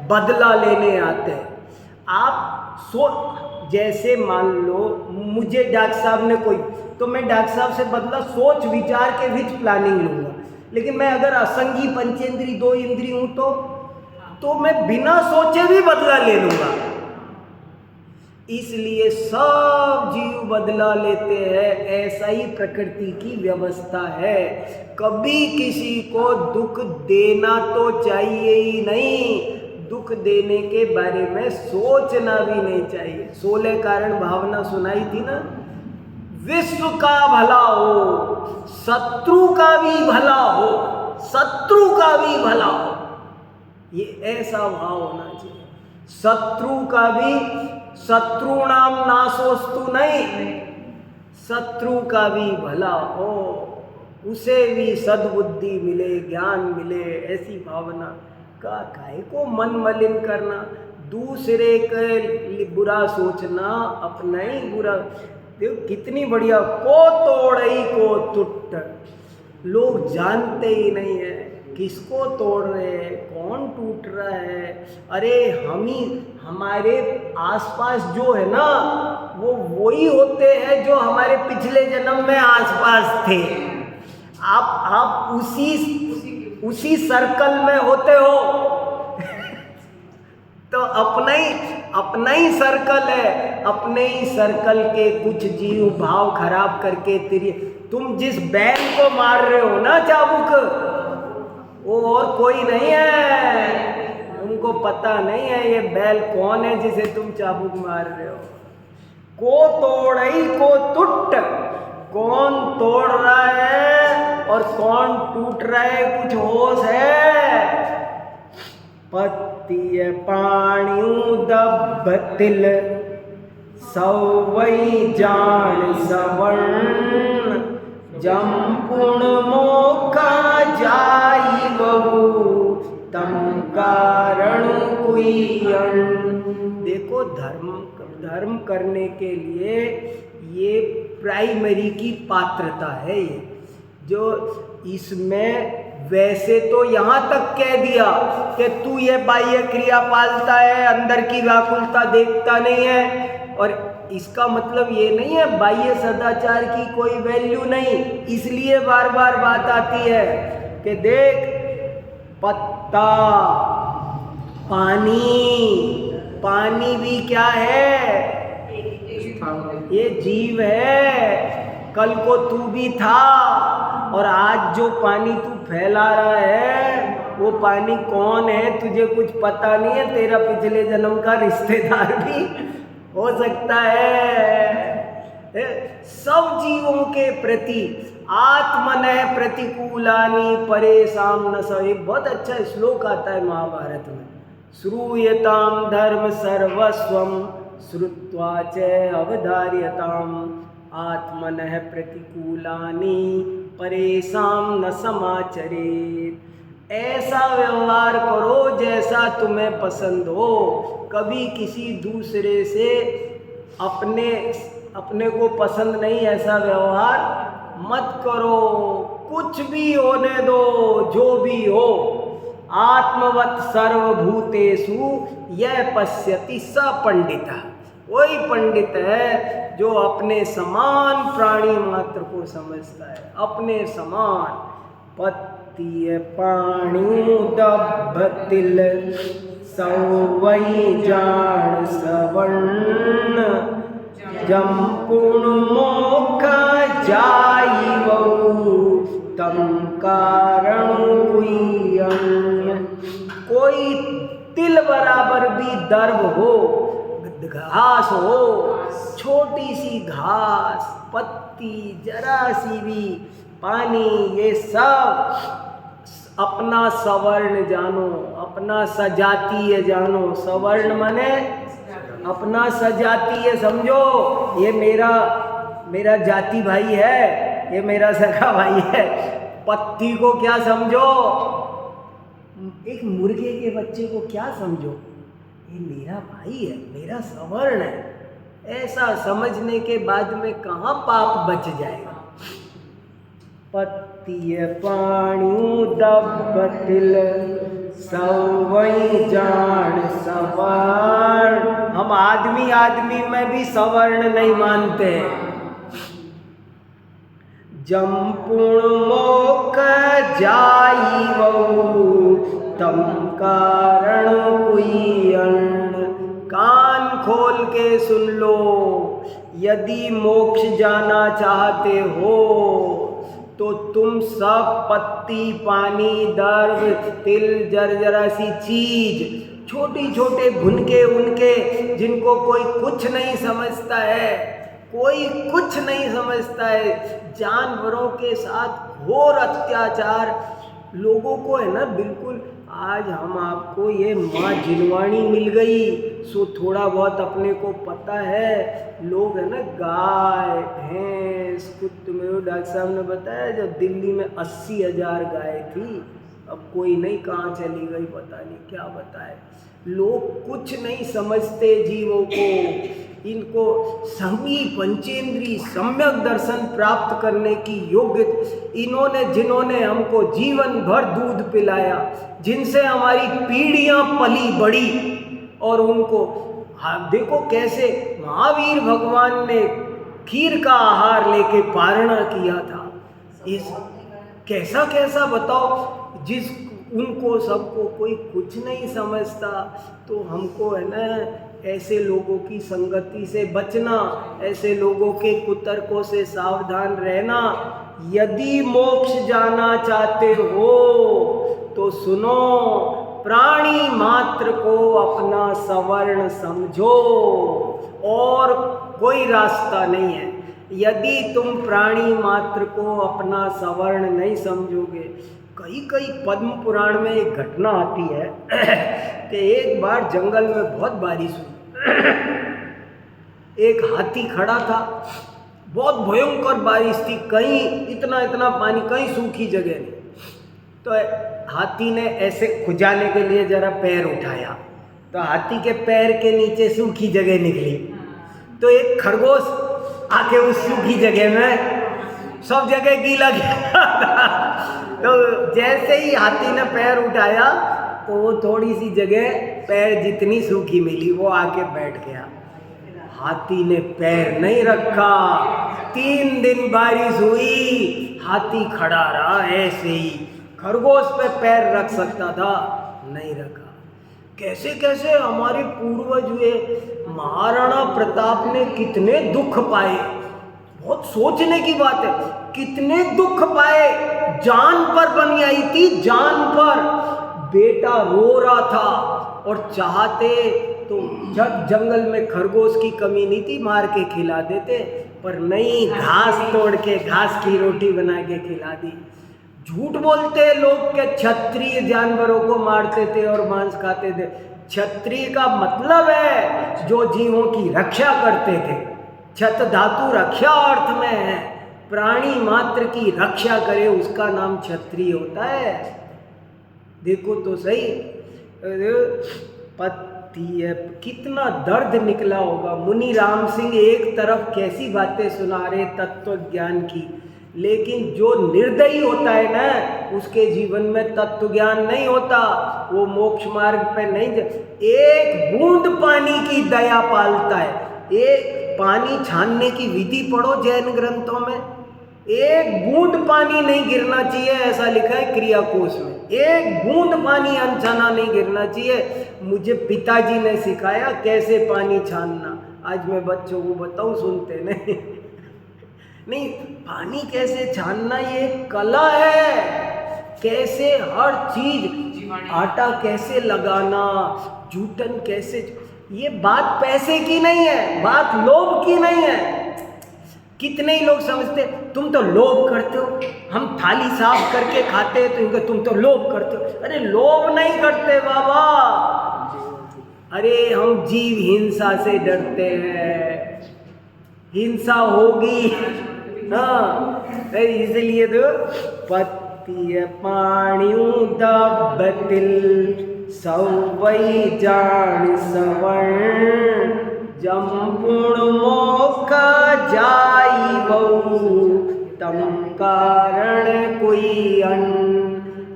बदला लेने आते हैं। आप जैसे मान लो मुझे डॉक्टर साहब ने कोई, तो मैं डॉक्टर साहब से बदला सोच विचार के विच प्लानिंग लूँगा। लेकिन मैं अगर असंगी पंचेंद्री 2 इंद्री हूँ तो मैं बिना सोचे भी बदला ले लूँगा। इसलिए सब जीव बदला लेते हैं, ऐसा ही प्रकृति की व्यवस्था है। कभी किसी को दुख देना तो चाहिए ही नहीं, दुख देने के बारे में सोचना भी नहीं चाहिए। 16 कारण भावना सुनाई थी ना, विश्व का भला हो, शत्रु का भी भला हो, शत्रु का भी भला हो, ये ऐसा भाव होना चाहिए। शत्रु का भी, शत्रुणाम नाशोस्तु नहीं, शत्रु का भी भला हो, उसे भी सद्बुद्धि मिले, ज्ञान मिले, ऐसी भावना का काहे को मन मलिन करना, दूसरे के बुरा सोचना, अपना ही बुरा। देखो कितनी बढ़िया, को तोड़ई को टूट। लोग जानते ही नहीं है किसको तोड़ रहे हैं, कौन टूट टूट रहा है। अरे हमारे आसपास जो है ना, वो वही होते हैं जो हमारे पिछले जन्म में आसपास थे। आप उसी सर्कल में होते हो। तो अपना ही सर्कल है, अपने ही सर्कल के कुछ जीव भाव खराब करके तुम जिस बैल को मार रहे हो ना चाबुक, वो और कोई नहीं है। तुमको पता नहीं है ये बैल कौन है जिसे तुम चाबुक मार रहे हो। को तोड़ई को टूट, कौन तोड़ रहा है और कौन टूट रहा है, कुछ होश है? पत्ती पाणियों दबतिल सवई जान सवर्ण, जमपुण मोका जाई बहु तम कारण कुइयन। देखो, धर्म करने के लिए ये प्राइमरी की पात्रता है। ये जो इसमें वैसे तो यहाँ तक कह दिया कि तू ये बाह्य क्रिया पालता है, अंदर की व्याकुलता देखता नहीं है, और इसका मतलब ये नहीं है बाह्य सदाचार की कोई वैल्यू नहीं। इसलिए बार बार बात आती है कि देख, पत्ता, पानी भी क्या है? ये जीव है। कल को तू भी था, और आज जो पानी तू फैला रहा है वो पानी कौन है तुझे कुछ पता नहीं है। तेरा पिछले जन्म का रिश्तेदार भी हो सकता है। सब जीवों के प्रति आत्मनः प्रतिकूलानि परेशान न स। एक बहुत अच्छा श्लोक आता है महाभारत में, श्रूयताम धर्म सर्वस्वम श्रुत्वा च अवधार्यताम आत्मनः प्रतिकूलानि परेशान न समाचरेत। ऐसा व्यवहार करो जैसा तुम्हें पसंद हो। कभी किसी दूसरे से अपने को पसंद नहीं ऐसा व्यवहार मत करो। कुछ भी होने दो, जो भी हो। आत्मवत् सर्वभूतेषु यह पश्यति स पंडितः। वही पंडित है जो अपने समान प्राणी मात्र को समझता है, अपने समान। पत्ती पाणियों दबतिल सवई जान सवर्ण, जमपुण मोका जाई बहु तम कारण कुइयन। कोई तिल बराबर भी दर्भ हो, घास हो, छोटी सी घास, पत्ती, जरा सी भी, पानी, ये सब अपना सवर्ण जानो, अपना सजातीय जानो। सवर्ण माने अपना सजातीय समझो। ये मेरा जाति भाई है, ये मेरा सखा भाई है। पत्ती को क्या समझो? एक मुर्गे के बच्चे को क्या समझो? ये मेरा भाई है, मेरा सवर्ण है। ऐसा समझने के बाद में कहाँ पाप बच जाएगा। पत्ती पाणियों दबतिल सवई जान सवर्ण। हम आदमी में भी सवर्ण नहीं मानते। जमपुण मोक जाई बहु तम कारण कुइयन। कान खोल के सुन लो, यदि मोक्ष जाना चाहते हो तो तुम सब पत्ती, पानी, दर्भ, तिल, जरा सी चीज, छोटे भुनके उनके, जिनको कोई कुछ नहीं समझता है, कोई कुछ नहीं समझता है। जानवरों के साथ घोर अत्याचार लोगों को है ना, बिल्कुल। आज हम आपको ये माँ जिनवाणी मिल गई, सो थोड़ा बहुत अपने को पता है। लोग है ना, गाय, भैंस, कुत्ते में, डॉक्टर साहब ने बताया जब दिल्ली में 80,000 गाय थी अब कोई नहीं कहाँ चली गई, पता नहीं क्या बताए। लोग कुछ नहीं समझते जीवों को, इनको संगी पंचेंद्री सम्यक दर्शन प्राप्त करने की योग्य, इन्होंने जिन्होंने हमको जीवन भर दूध पिलाया, जिनसे हमारी पीढ़ियां पली बड़ी, और उनको देखो कैसे महावीर भगवान ने खीर का आहार लेके पारणा किया था। इस कैसा कैसा बताओ, जिस उनको सबको कोई कुछ नहीं समझता। तो हमको है ना ऐसे लोगों की संगति से बचना, ऐसे लोगों के कुतर्कों से सावधान रहना। यदि मोक्ष जाना चाहते हो तो सुनो, प्राणी मात्र को अपना सवर्ण समझो, और कोई रास्ता नहीं है। यदि तुम प्राणी मात्र को अपना सवर्ण नहीं समझोगे, कई पद्म पुराण में एक घटना आती है कि एक बार जंगल में बहुत बारिश हुई, एक हाथी खड़ा था, बहुत भयंकर बारिश थी, कहीं इतना पानी, कहीं सूखी जगह नहीं। तो हाथी ने ऐसे खुजाने के लिए जरा पैर उठाया, तो हाथी के पैर के नीचे सूखी जगह निकली। तो एक खरगोश आके उस सूखी जगह में सब जगह गीला गया तो जैसे ही हाथी ने पैर उठाया तो वो थोड़ी सी जगह पैर जितनी सूखी मिली वो आके बैठ गया। हाथी ने पैर नहीं रखा, 3 दिन बारिश हुई, हाथी खड़ा रहा ऐसे ही। खरगोश पे पैर रख सकता था, नहीं रखा। कैसे कैसे हमारे पूर्वज हुए, महाराणा प्रताप ने कितने दुख पाए, बहुत सोचने की बात है, कितने दुख पाए। जान पर बनी आई थी, जान पर। बेटा रो रहा था और चाहते तो जब जंगल में खरगोश की कमी नहीं थी, मार के खिला देते, पर नहीं, घास तोड़ के घास की रोटी बना के खिला दी। झूठ बोलते लोग के क्षत्रिय जानवरों को मारते थे और मांस खाते थे। क्षत्रिय का मतलब है जो जीवों की रक्षा करते थे। क्षत धातु रक्षा अर्थ में है, प्राणी मात्र की रक्षा करे उसका नाम क्षत्रिय होता है। देखो तो सही, पति कितना दर्द निकला होगा। मुनि राम सिंह एक तरफ कैसी बातें सुना रहे तत्व ज्ञान की, लेकिन जो निर्दयी होता है ना, उसके जीवन में तत्व ज्ञान नहीं होता, वो मोक्ष मार्ग पे नहीं। एक बूंद पानी की दया पालता है। एक पानी छानने की विधि पढ़ो जैन ग्रंथों में, एक बूंद पानी नहीं गिरना चाहिए, ऐसा लिखा है क्रिया कोश में। एक बूंद पानी अनछाना नहीं गिरना चाहिए। मुझे पिताजी ने सिखाया कैसे पानी छानना, आज मैं बच्चों को बताऊं, सुनते नहीं नहीं, पानी कैसे छानना ये कला है। कैसे हर चीज, आटा कैसे लगाना, जूठन कैसे, ये बात पैसे की नहीं है, बात लोभ की नहीं है। कितने ही लोग समझते तुम तो लोभ करते हो, हम थाली साफ करके खाते हैं तो तुम तो लोभ करते हो। अरे लोभ नहीं करते बाबा, अरे हम जीव हिंसा से डरते हैं, हिंसा होगी। हाँ, इसलिए तो पति पाणियों दबतिल सवई जान सवर्ण, जम्पुण मोका जाई बहु तम कारण कोई अन।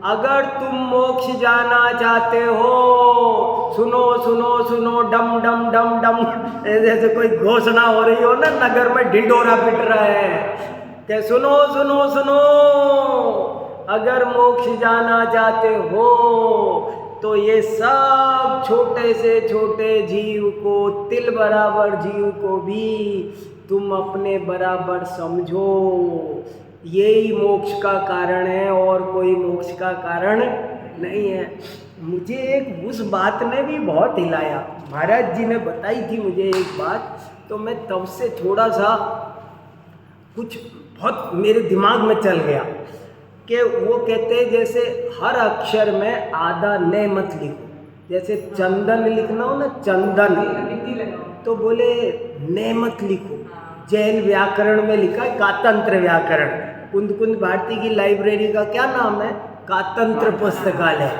अगर तुम मोक्ष जाना चाहते हो, सुनो सुनो सुनो, डम डम डम डम, जैसे कोई घोषणा हो रही हो ना, नगर में ढिंडोरा पिट रहा है कि सुनो सुनो सुनो, अगर मोक्ष जाना चाहते हो तो ये सब छोटे से छोटे जीव को, तिल बराबर जीव को भी तुम अपने बराबर समझो। यही मोक्ष का कारण है और कोई मोक्ष का कारण नहीं है। मुझे एक उस बात ने भी बहुत हिलाया, महाराज जी ने बताई थी मुझे एक बात, तो मैं तब से थोड़ा सा कुछ बहुत मेरे दिमाग में चल गया कि वो कहते हैं जैसे हर अक्षर में आधा न मत लिखो। जैसे चंदन लिखना हो ना, चंदन, तो बोले न मत लिखो। जैन व्याकरण में लिखा है कातंत्र व्याकरण। कुंद कुंद भारती की लाइब्रेरी का क्या नाम है? कातंत्र पुस्तकालय।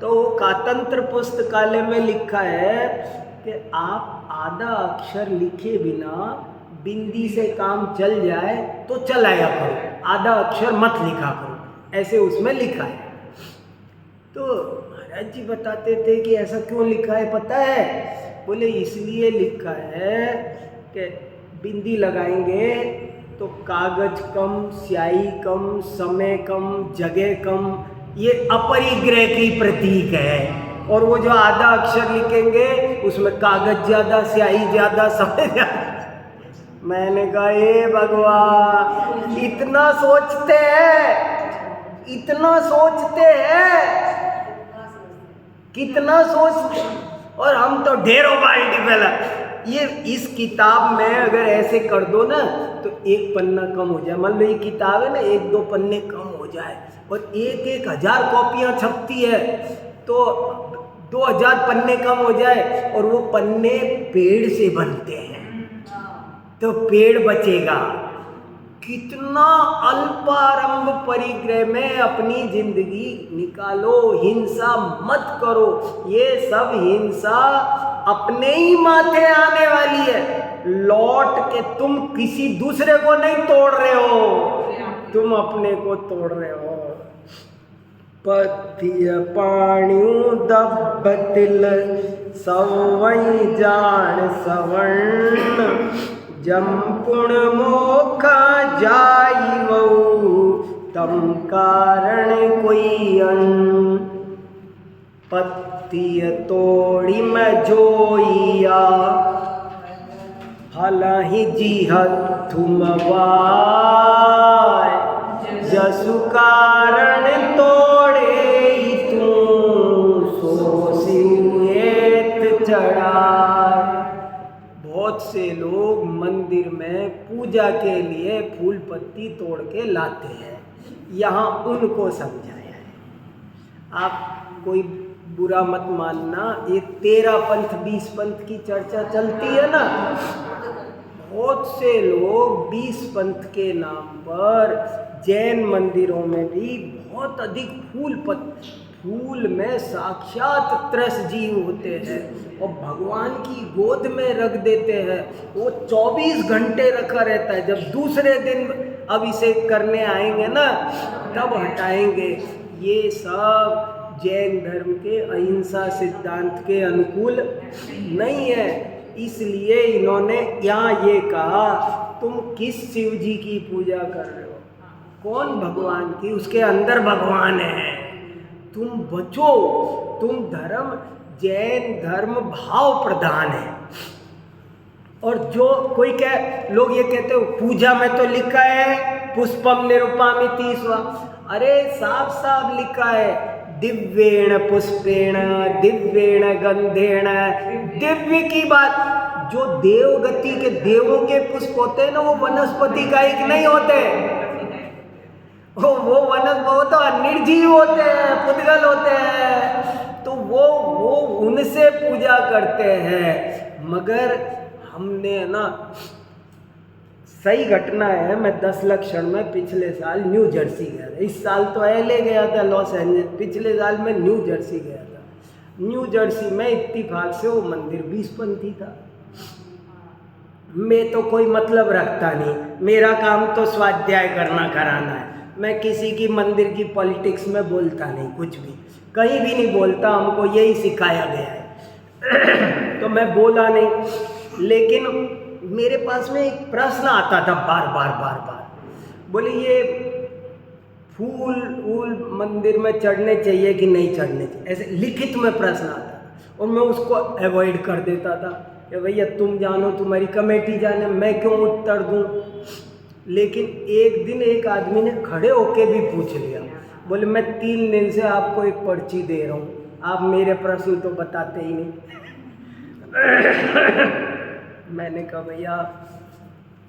तो कातंत्र पुस्तकालय में लिखा है कि आप आधा अक्षर लिखे बिना बिंदी से काम चल जाए तो चलाया करो, आधा अक्षर मत लिखा करो, ऐसे उसमें लिखा है। तो महाराज जी बताते थे कि ऐसा क्यों लिखा है पता है? बोले इसलिए लिखा है कि बिंदी लगाएंगे तो कागज कम, स्याही कम, समय कम, जगह कम, ये अपरिग्रह की प्रतीक है। और वो जो आधा अक्षर लिखेंगे उसमें कागज ज़्यादा, स्याही ज़्यादा, समय ज़्यादा। मैंने कहा हे भगवान, इतना सोचते हैं, इतना सोचते हैं, कितना सोचते, और हम तो ढेरों बाल्टी फैला। ये इस किताब में अगर ऐसे कर दो ना तो एक पन्ना कम हो जाए। मान लो ये किताब है ना, 1-2 पन्ने कम हो जाए और 1,000 कॉपियाँ छपती है तो 2,000 पन्ने कम हो जाए, और वो पन्ने पेड़ से बनते हैं तो पेड़ बचेगा। कितना अल्पारंभ परिग्रह में अपनी जिंदगी निकालो, हिंसा मत करो। ये सब हिंसा अपने ही माथे आने वाली है, लौट के तुम किसी दूसरे को नहीं तोड़ रहे हो, तुम अपने को तोड़ रहे हो। पथिय पाणियों दबतिल सवई जान सवर्ण, जमपुण मोखा जाई वऊ तम कारण कोई अन। पत्तिय तोड़ी में जोइया हलहि जीहत थुमवाय, जसु कारण तोड़े तू सो सिंहेत चढ़ाए। बहुत से लोग मंदिर में पूजा के लिए फूल पत्ती तोड़ के लाते हैं, यहाँ उनको समझाया है। आप कोई बुरा मत मानना, ये 13 पंथ 20 पंथ की चर्चा चलती है ना, बहुत से लोग 20 पंथ के नाम पर जैन मंदिरों में भी बहुत अधिक फूल में साक्षात त्रस जीव होते हैं और भगवान की गोद में रख देते हैं। वो 24 घंटे रखा रहता है, जब दूसरे दिन अभिषेक करने आएंगे ना तब हटाएंगे। ये सब जैन धर्म के अहिंसा सिद्धांत के अनुकूल नहीं है, इसलिए इन्होंने यहाँ ये कहा तुम किस शिव जी की पूजा कर रहे हो, कौन भगवान की, उसके अंदर भगवान है, तुम बचो। तुम धर्म, जैन धर्म भाव प्रधान है। और जो कोई लोग ये कहते हो पूजा में तो लिखा है पुष्पम निरूपामि 30वां, अरे साफ साफ लिखा है दिव्येण पुष्पेण दिव्येण गंधेण। दिव्य की बात, जो देवगति के देवों के पुष्प होते हैं ना, वो वनस्पति का एक नहीं होते, वो वो तो निर्जीव होते हैं, पुद्गल होते हैं, तो वो उनसे पूजा करते हैं। मगर हमने ना, सही घटना है, मैं 10 लक्षण में पिछले साल न्यू जर्सी गया था। इस साल तो LA गया था, लॉस एंजल्स, पिछले साल मैं न्यू जर्सी गया था। न्यू जर्सी में इत्तेफाक से वो मंदिर 20 पंथी था। मैं तो कोई मतलब रखता नहीं, मेरा काम तो स्वाध्याय करना कराना है, मैं किसी की मंदिर की पॉलिटिक्स में बोलता नहीं, कुछ भी कहीं भी नहीं बोलता, हमको यही सिखाया गया है। तो मैं बोला नहीं, लेकिन मेरे पास में एक प्रश्न आता था बार बार, बोले ये फूल मंदिर में चढ़ने चाहिए कि नहीं चढ़ने चाहिए, ऐसे लिखित में प्रश्न आता, और मैं उसको अवॉइड कर देता था कि भैया तुम जानो, तुम्हारी कमेटी जाने, मैं क्यों उत्तर दूं। लेकिन एक दिन एक आदमी ने खड़े होके भी पूछ लिया, बोले मैं 3 दिन से आपको एक पर्ची दे रहा हूँ, आप मेरे प्रश्न तो बताते ही नहीं। मैंने कहा भैया,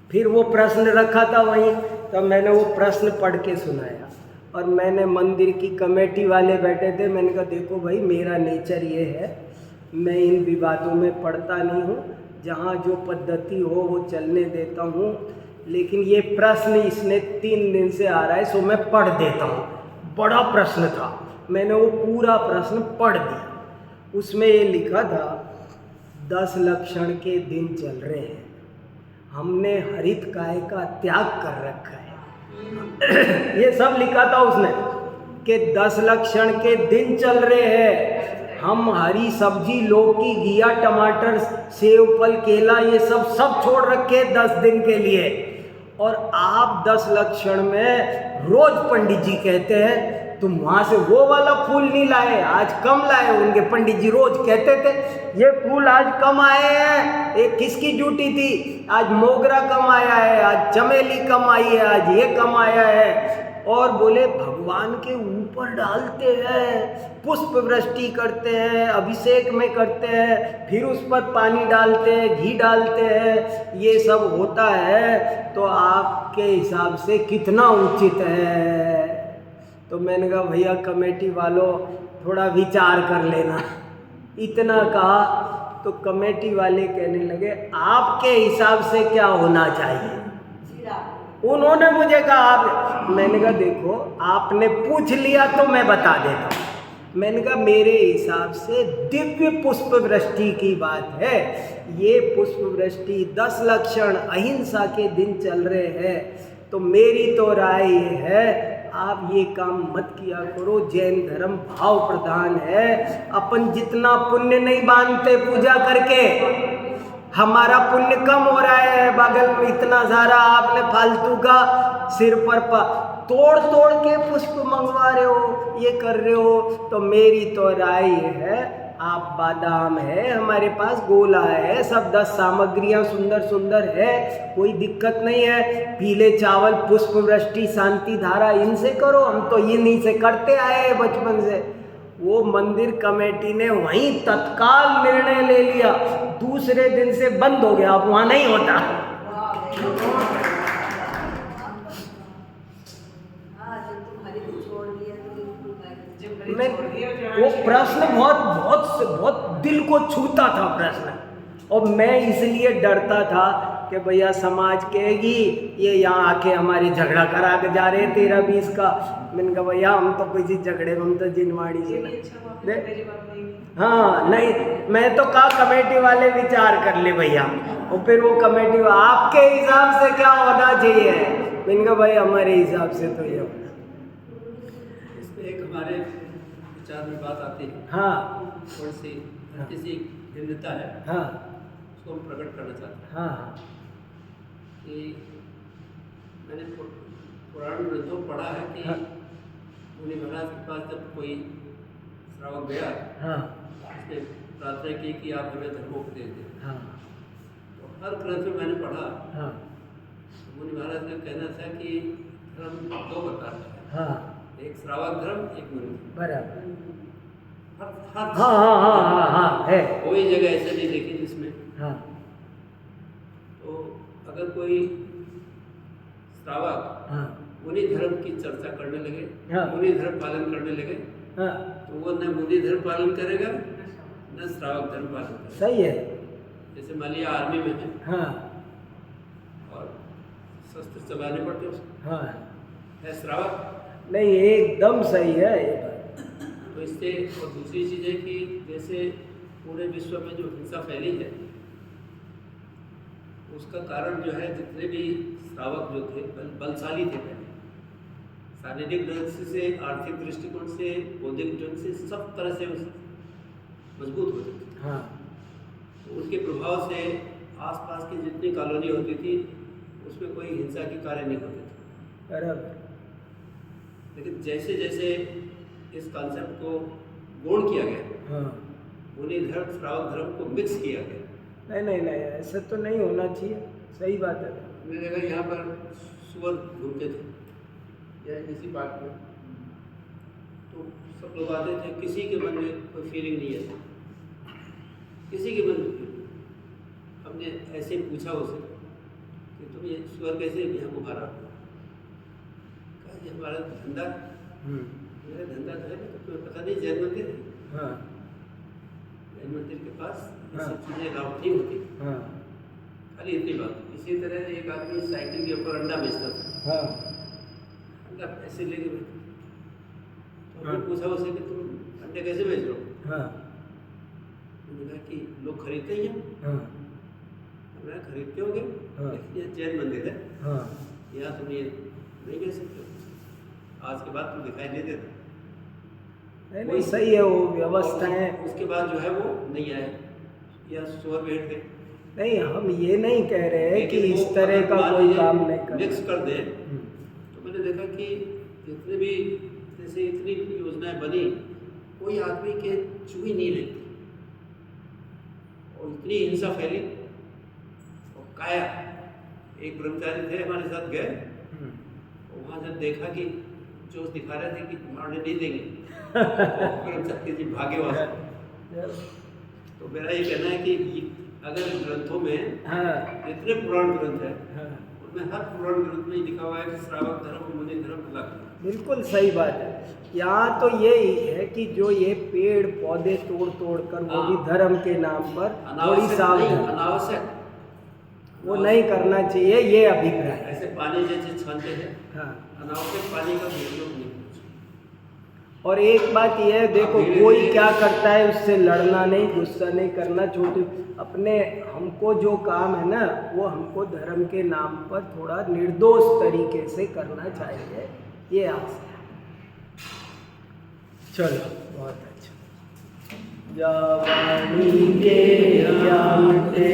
फिर वो प्रश्न रखा था वहीं, तो मैंने वो प्रश्न पढ़ के सुनाया, और मैंने मंदिर की कमेटी वाले बैठे थे, मैंने कहा देखो भाई, मेरा नेचर ये है, मैं इन विवादों में पढ़ता नहीं हूँ, जहाँ जो पद्धति हो वो चलने देता हूँ, लेकिन ये प्रश्न इसने 3 दिन से आ रहा है, सो मैं पढ़ देता हूँ। बड़ा प्रश्न था। मैंने वो पूरा प्रश्न पढ़ दिया। उसमें ये लिखा था 10 लक्षण के दिन चल रहे हैं, हमने हरित काय का त्याग कर रखा है। ये सब लिखा था उसने कि 10 लक्षण के दिन चल रहे हैं, हम हरी सब्जी, लौकी, घिया, टमाटर, सेव, फल, केला ये सब छोड़ रखे 10 दिन के लिए। और आप 10 लक्षण में रोज पंडित जी कहते हैं तुम वहाँ से वो वाला फूल नहीं लाए, आज कम लाए। उनके पंडित जी रोज कहते थे ये फूल आज कम आए हैं, ये किसकी ड्यूटी थी, आज मोगरा कम आया है, आज चमेली कम आई है, आज ये कम आया है। और बोले भगवान के ऊपर डालते हैं, पुष्प वृष्टि करते हैं, अभिषेक में करते हैं, फिर उस पर पानी डालते हैं, घी डालते हैं, ये सब होता है, तो आपके हिसाब से कितना उचित है। तो मैंने कहा भैया कमेटी वालों थोड़ा विचार कर लेना। इतना कहा तो कमेटी वाले कहने लगे आपके हिसाब से क्या होना चाहिए। उन्होंने मुझे कहा आप, मैंने कहा देखो आपने पूछ लिया तो मैं बता देता हूँ। मैंने कहा मेरे हिसाब से दिव्य पुष्प वृष्टि की बात है। ये पुष्प वृष्टि 10 लक्षण अहिंसा के दिन चल रहे हैं, तो मेरी तो राय ये है आप ये काम मत किया करो। जैन धर्म भाव प्रधान है, अपन जितना पुण्य नहीं बांधते पूजा करके, हमारा पुण्य कम हो रहा है। बगल में इतना सारा आपने फालतू का सिर पर तोड़ तोड़ के पुष्प मंगवा रहे हो, ये कर रहे हो। तो मेरी तो राय है आप बादाम है, हमारे पास गोला है, सब 10 सामग्रियां सुंदर सुंदर है, कोई दिक्कत नहीं है। पीले चावल, पुष्प वृष्टि, शांति धारा इनसे करो, हम तो इन्हीं से करते आए हैं बचपन से। वो मंदिर कमेटी ने वहीं तत्काल निर्णय ले लिया, दूसरे दिन से बंद हो गया, अब वहाँ नहीं होता। मैं वो प्रश्न बहुत दिल को छूता था प्रश्न, और मैं इसलिए डरता था कि भैया समाज कहेगी ये यहाँ आके हमारे झगड़ा करा के जा रहे 13-20 का। मैंने कहा भैया हम तो किसी झगड़े में, हम तो जिनवाड़ी से हाँ नहीं, मैं तो कहा कमेटी वाले विचार कर ले भैया। और फिर वो कमेटी आपके हिसाब से क्या होना चाहिए, मैंने कहा भाई हमारे हिसाब से तो ये होना। एक हमारे विचार में बात आती है, हाँ थोड़ी सी किसी भिन्नता है, हाँ उसको हम प्रकट करना चाहते हैं। हाँ कि मैंने पुराण ग्रंथों पढ़ा है कि हाँ। मुनि महाराज के पास जब कोई श्रावक गया, हाँ उसने प्रार्थना की कि आप हमें धर्मोपदेश दें। हाँ तो हर ग्रंथ में मैंने पढ़ा, हाँ मुनि महाराज का कहना था कि धर्म 2 प्रकार का है, हाँ एक श्रावक धर्म, एक मुनि धर्म। बराबर। हाँ हाँ हाँ हाँ हाँ हाँ है। कोई जगह ऐसे नहीं देखी जिसमें। हाँ तो अगर कोई श्रावक हाँ मुनि धर्म की चर्चा करने लगे, हाँ। मुनि धर्म पालन करने लगे, हाँ तो वो न मुनि धर्म पालन करेगा न श्रावक धर्म पालन करेगा। सही है। जैसे मान लिया आर्मी में है हाँ और शस्त्र चलाने पड़ते उसको, हाँ है श्रावक। नहीं एकदम सही है ये बात। तो इससे और दूसरी चीज़ है कि जैसे पूरे विश्व में जो हिंसा फैली है उसका कारण जो है जितने भी श्रावक जो थे बलशाली थे पहले, शारीरिक दृष्टि से, आर्थिक दृष्टिकोण से, बौद्धिक ढंग से, सब तरह से मजबूत होते थे। हाँ तो उनके प्रभाव से आसपास की जितनी कॉलोनी होती थी उसमें कोई हिंसा के कार्य नहीं होते थे। बराबर। लेकिन जैसे जैसे इस कॉन्सेप्ट को गौण किया गया, हाँ मुनि धर्म श्रावक धर्म को मिक्स किया गया। नहीं ऐसा तो नहीं होना चाहिए, सही बात है। मैंने देखा यहाँ पर सुअर घूमते थे या इसी पार्क में, तो सब लोग आते थे, किसी के मन में कोई फीलिंग नहीं है, किसी के मन में। हमने ऐसे पूछा उसे कि तुम ये सुअर कैसे यहाँ घुमा रहा हो? कहा ये हमारा धंधा। मेरा धंधा तो है, तो तुम्हें पता नहीं जैन मंदिर है? हाँ जैन मंदिर के पास ये हाँ। सब चीज़ें अलाउड नहीं होती। हाँ खाली इतनी बात। इसी तरह एक आदमी साइकिल के ऊपर अंडा बेचता था, हाँ अंडा ऐसे लेके बैठा, और फिर पूछा उससे कि तुम अंडे कैसे बेच रहे हो? हाँ उन्होंने कहा कि लोग खरीदते ही हैं। हाँ हमने खरीदते होंगे, हाँ। ये जैन मंदिर है, हाँ यहाँ तुम ये नहीं बेच सकते हो, आज के बाद तुम दिखाई नहीं देता। नहीं सही है वो व्यवस्थाएं। उसके बाद जो है वो नहीं आए या सुअर बैठ गए। नहीं हम ये नहीं कह रहे हैं कि लेकिन इस वो तरह अगर का मान कोई लीजिए काम नहीं कर मिक्स कर दे, तो मैंने देखा कि जितने भी जैसे इतनी योजनाएं बनी, कोई आदमी के चुई नहीं रहती और इतनी हिंसा फैली। और काया एक ब्रह्मचारी थे हमारे साथ गए, और वहाँ जब देखा कि जो दिखा रहे थे कि मारने नहीं देंगे, ब्रह्मचारी जी भागे वहाँ से। तो मेरा ये कहना है कि अगर ग्रंथों में हाँ जितने पुराण ग्रंथ है, हाँ उनमें हर पुराण ग्रंथ में लिखा हुआ है कि श्रावक धर्म और मुनि धर्म अलग है। बिल्कुल सही बात है। यहाँ तो यही है कि जो ये पेड़ पौधे तोड़ तोड़ कर वो भी धर्म के नाम पर थोड़ी अनावश्यक नहीं, सावधानी अनावश्यक वो नहीं करना चाहिए, ये अभिप्राय है। ऐसे पानी जैसे छानते हैं, हाँ अनावश्यक पानी का दुरुपयोग नहीं करना चाहिए। और एक बात ये है, देखो कोई क्या करता है उससे लड़ना नहीं, गुस्सा नहीं करना, छोटे अपने हमको जो काम है ना वो हमको धर्म के नाम पर थोड़ा निर्दोष तरीके से करना चाहिए, ये आशा है। चलो बहुत अच्छा। जावानी के याते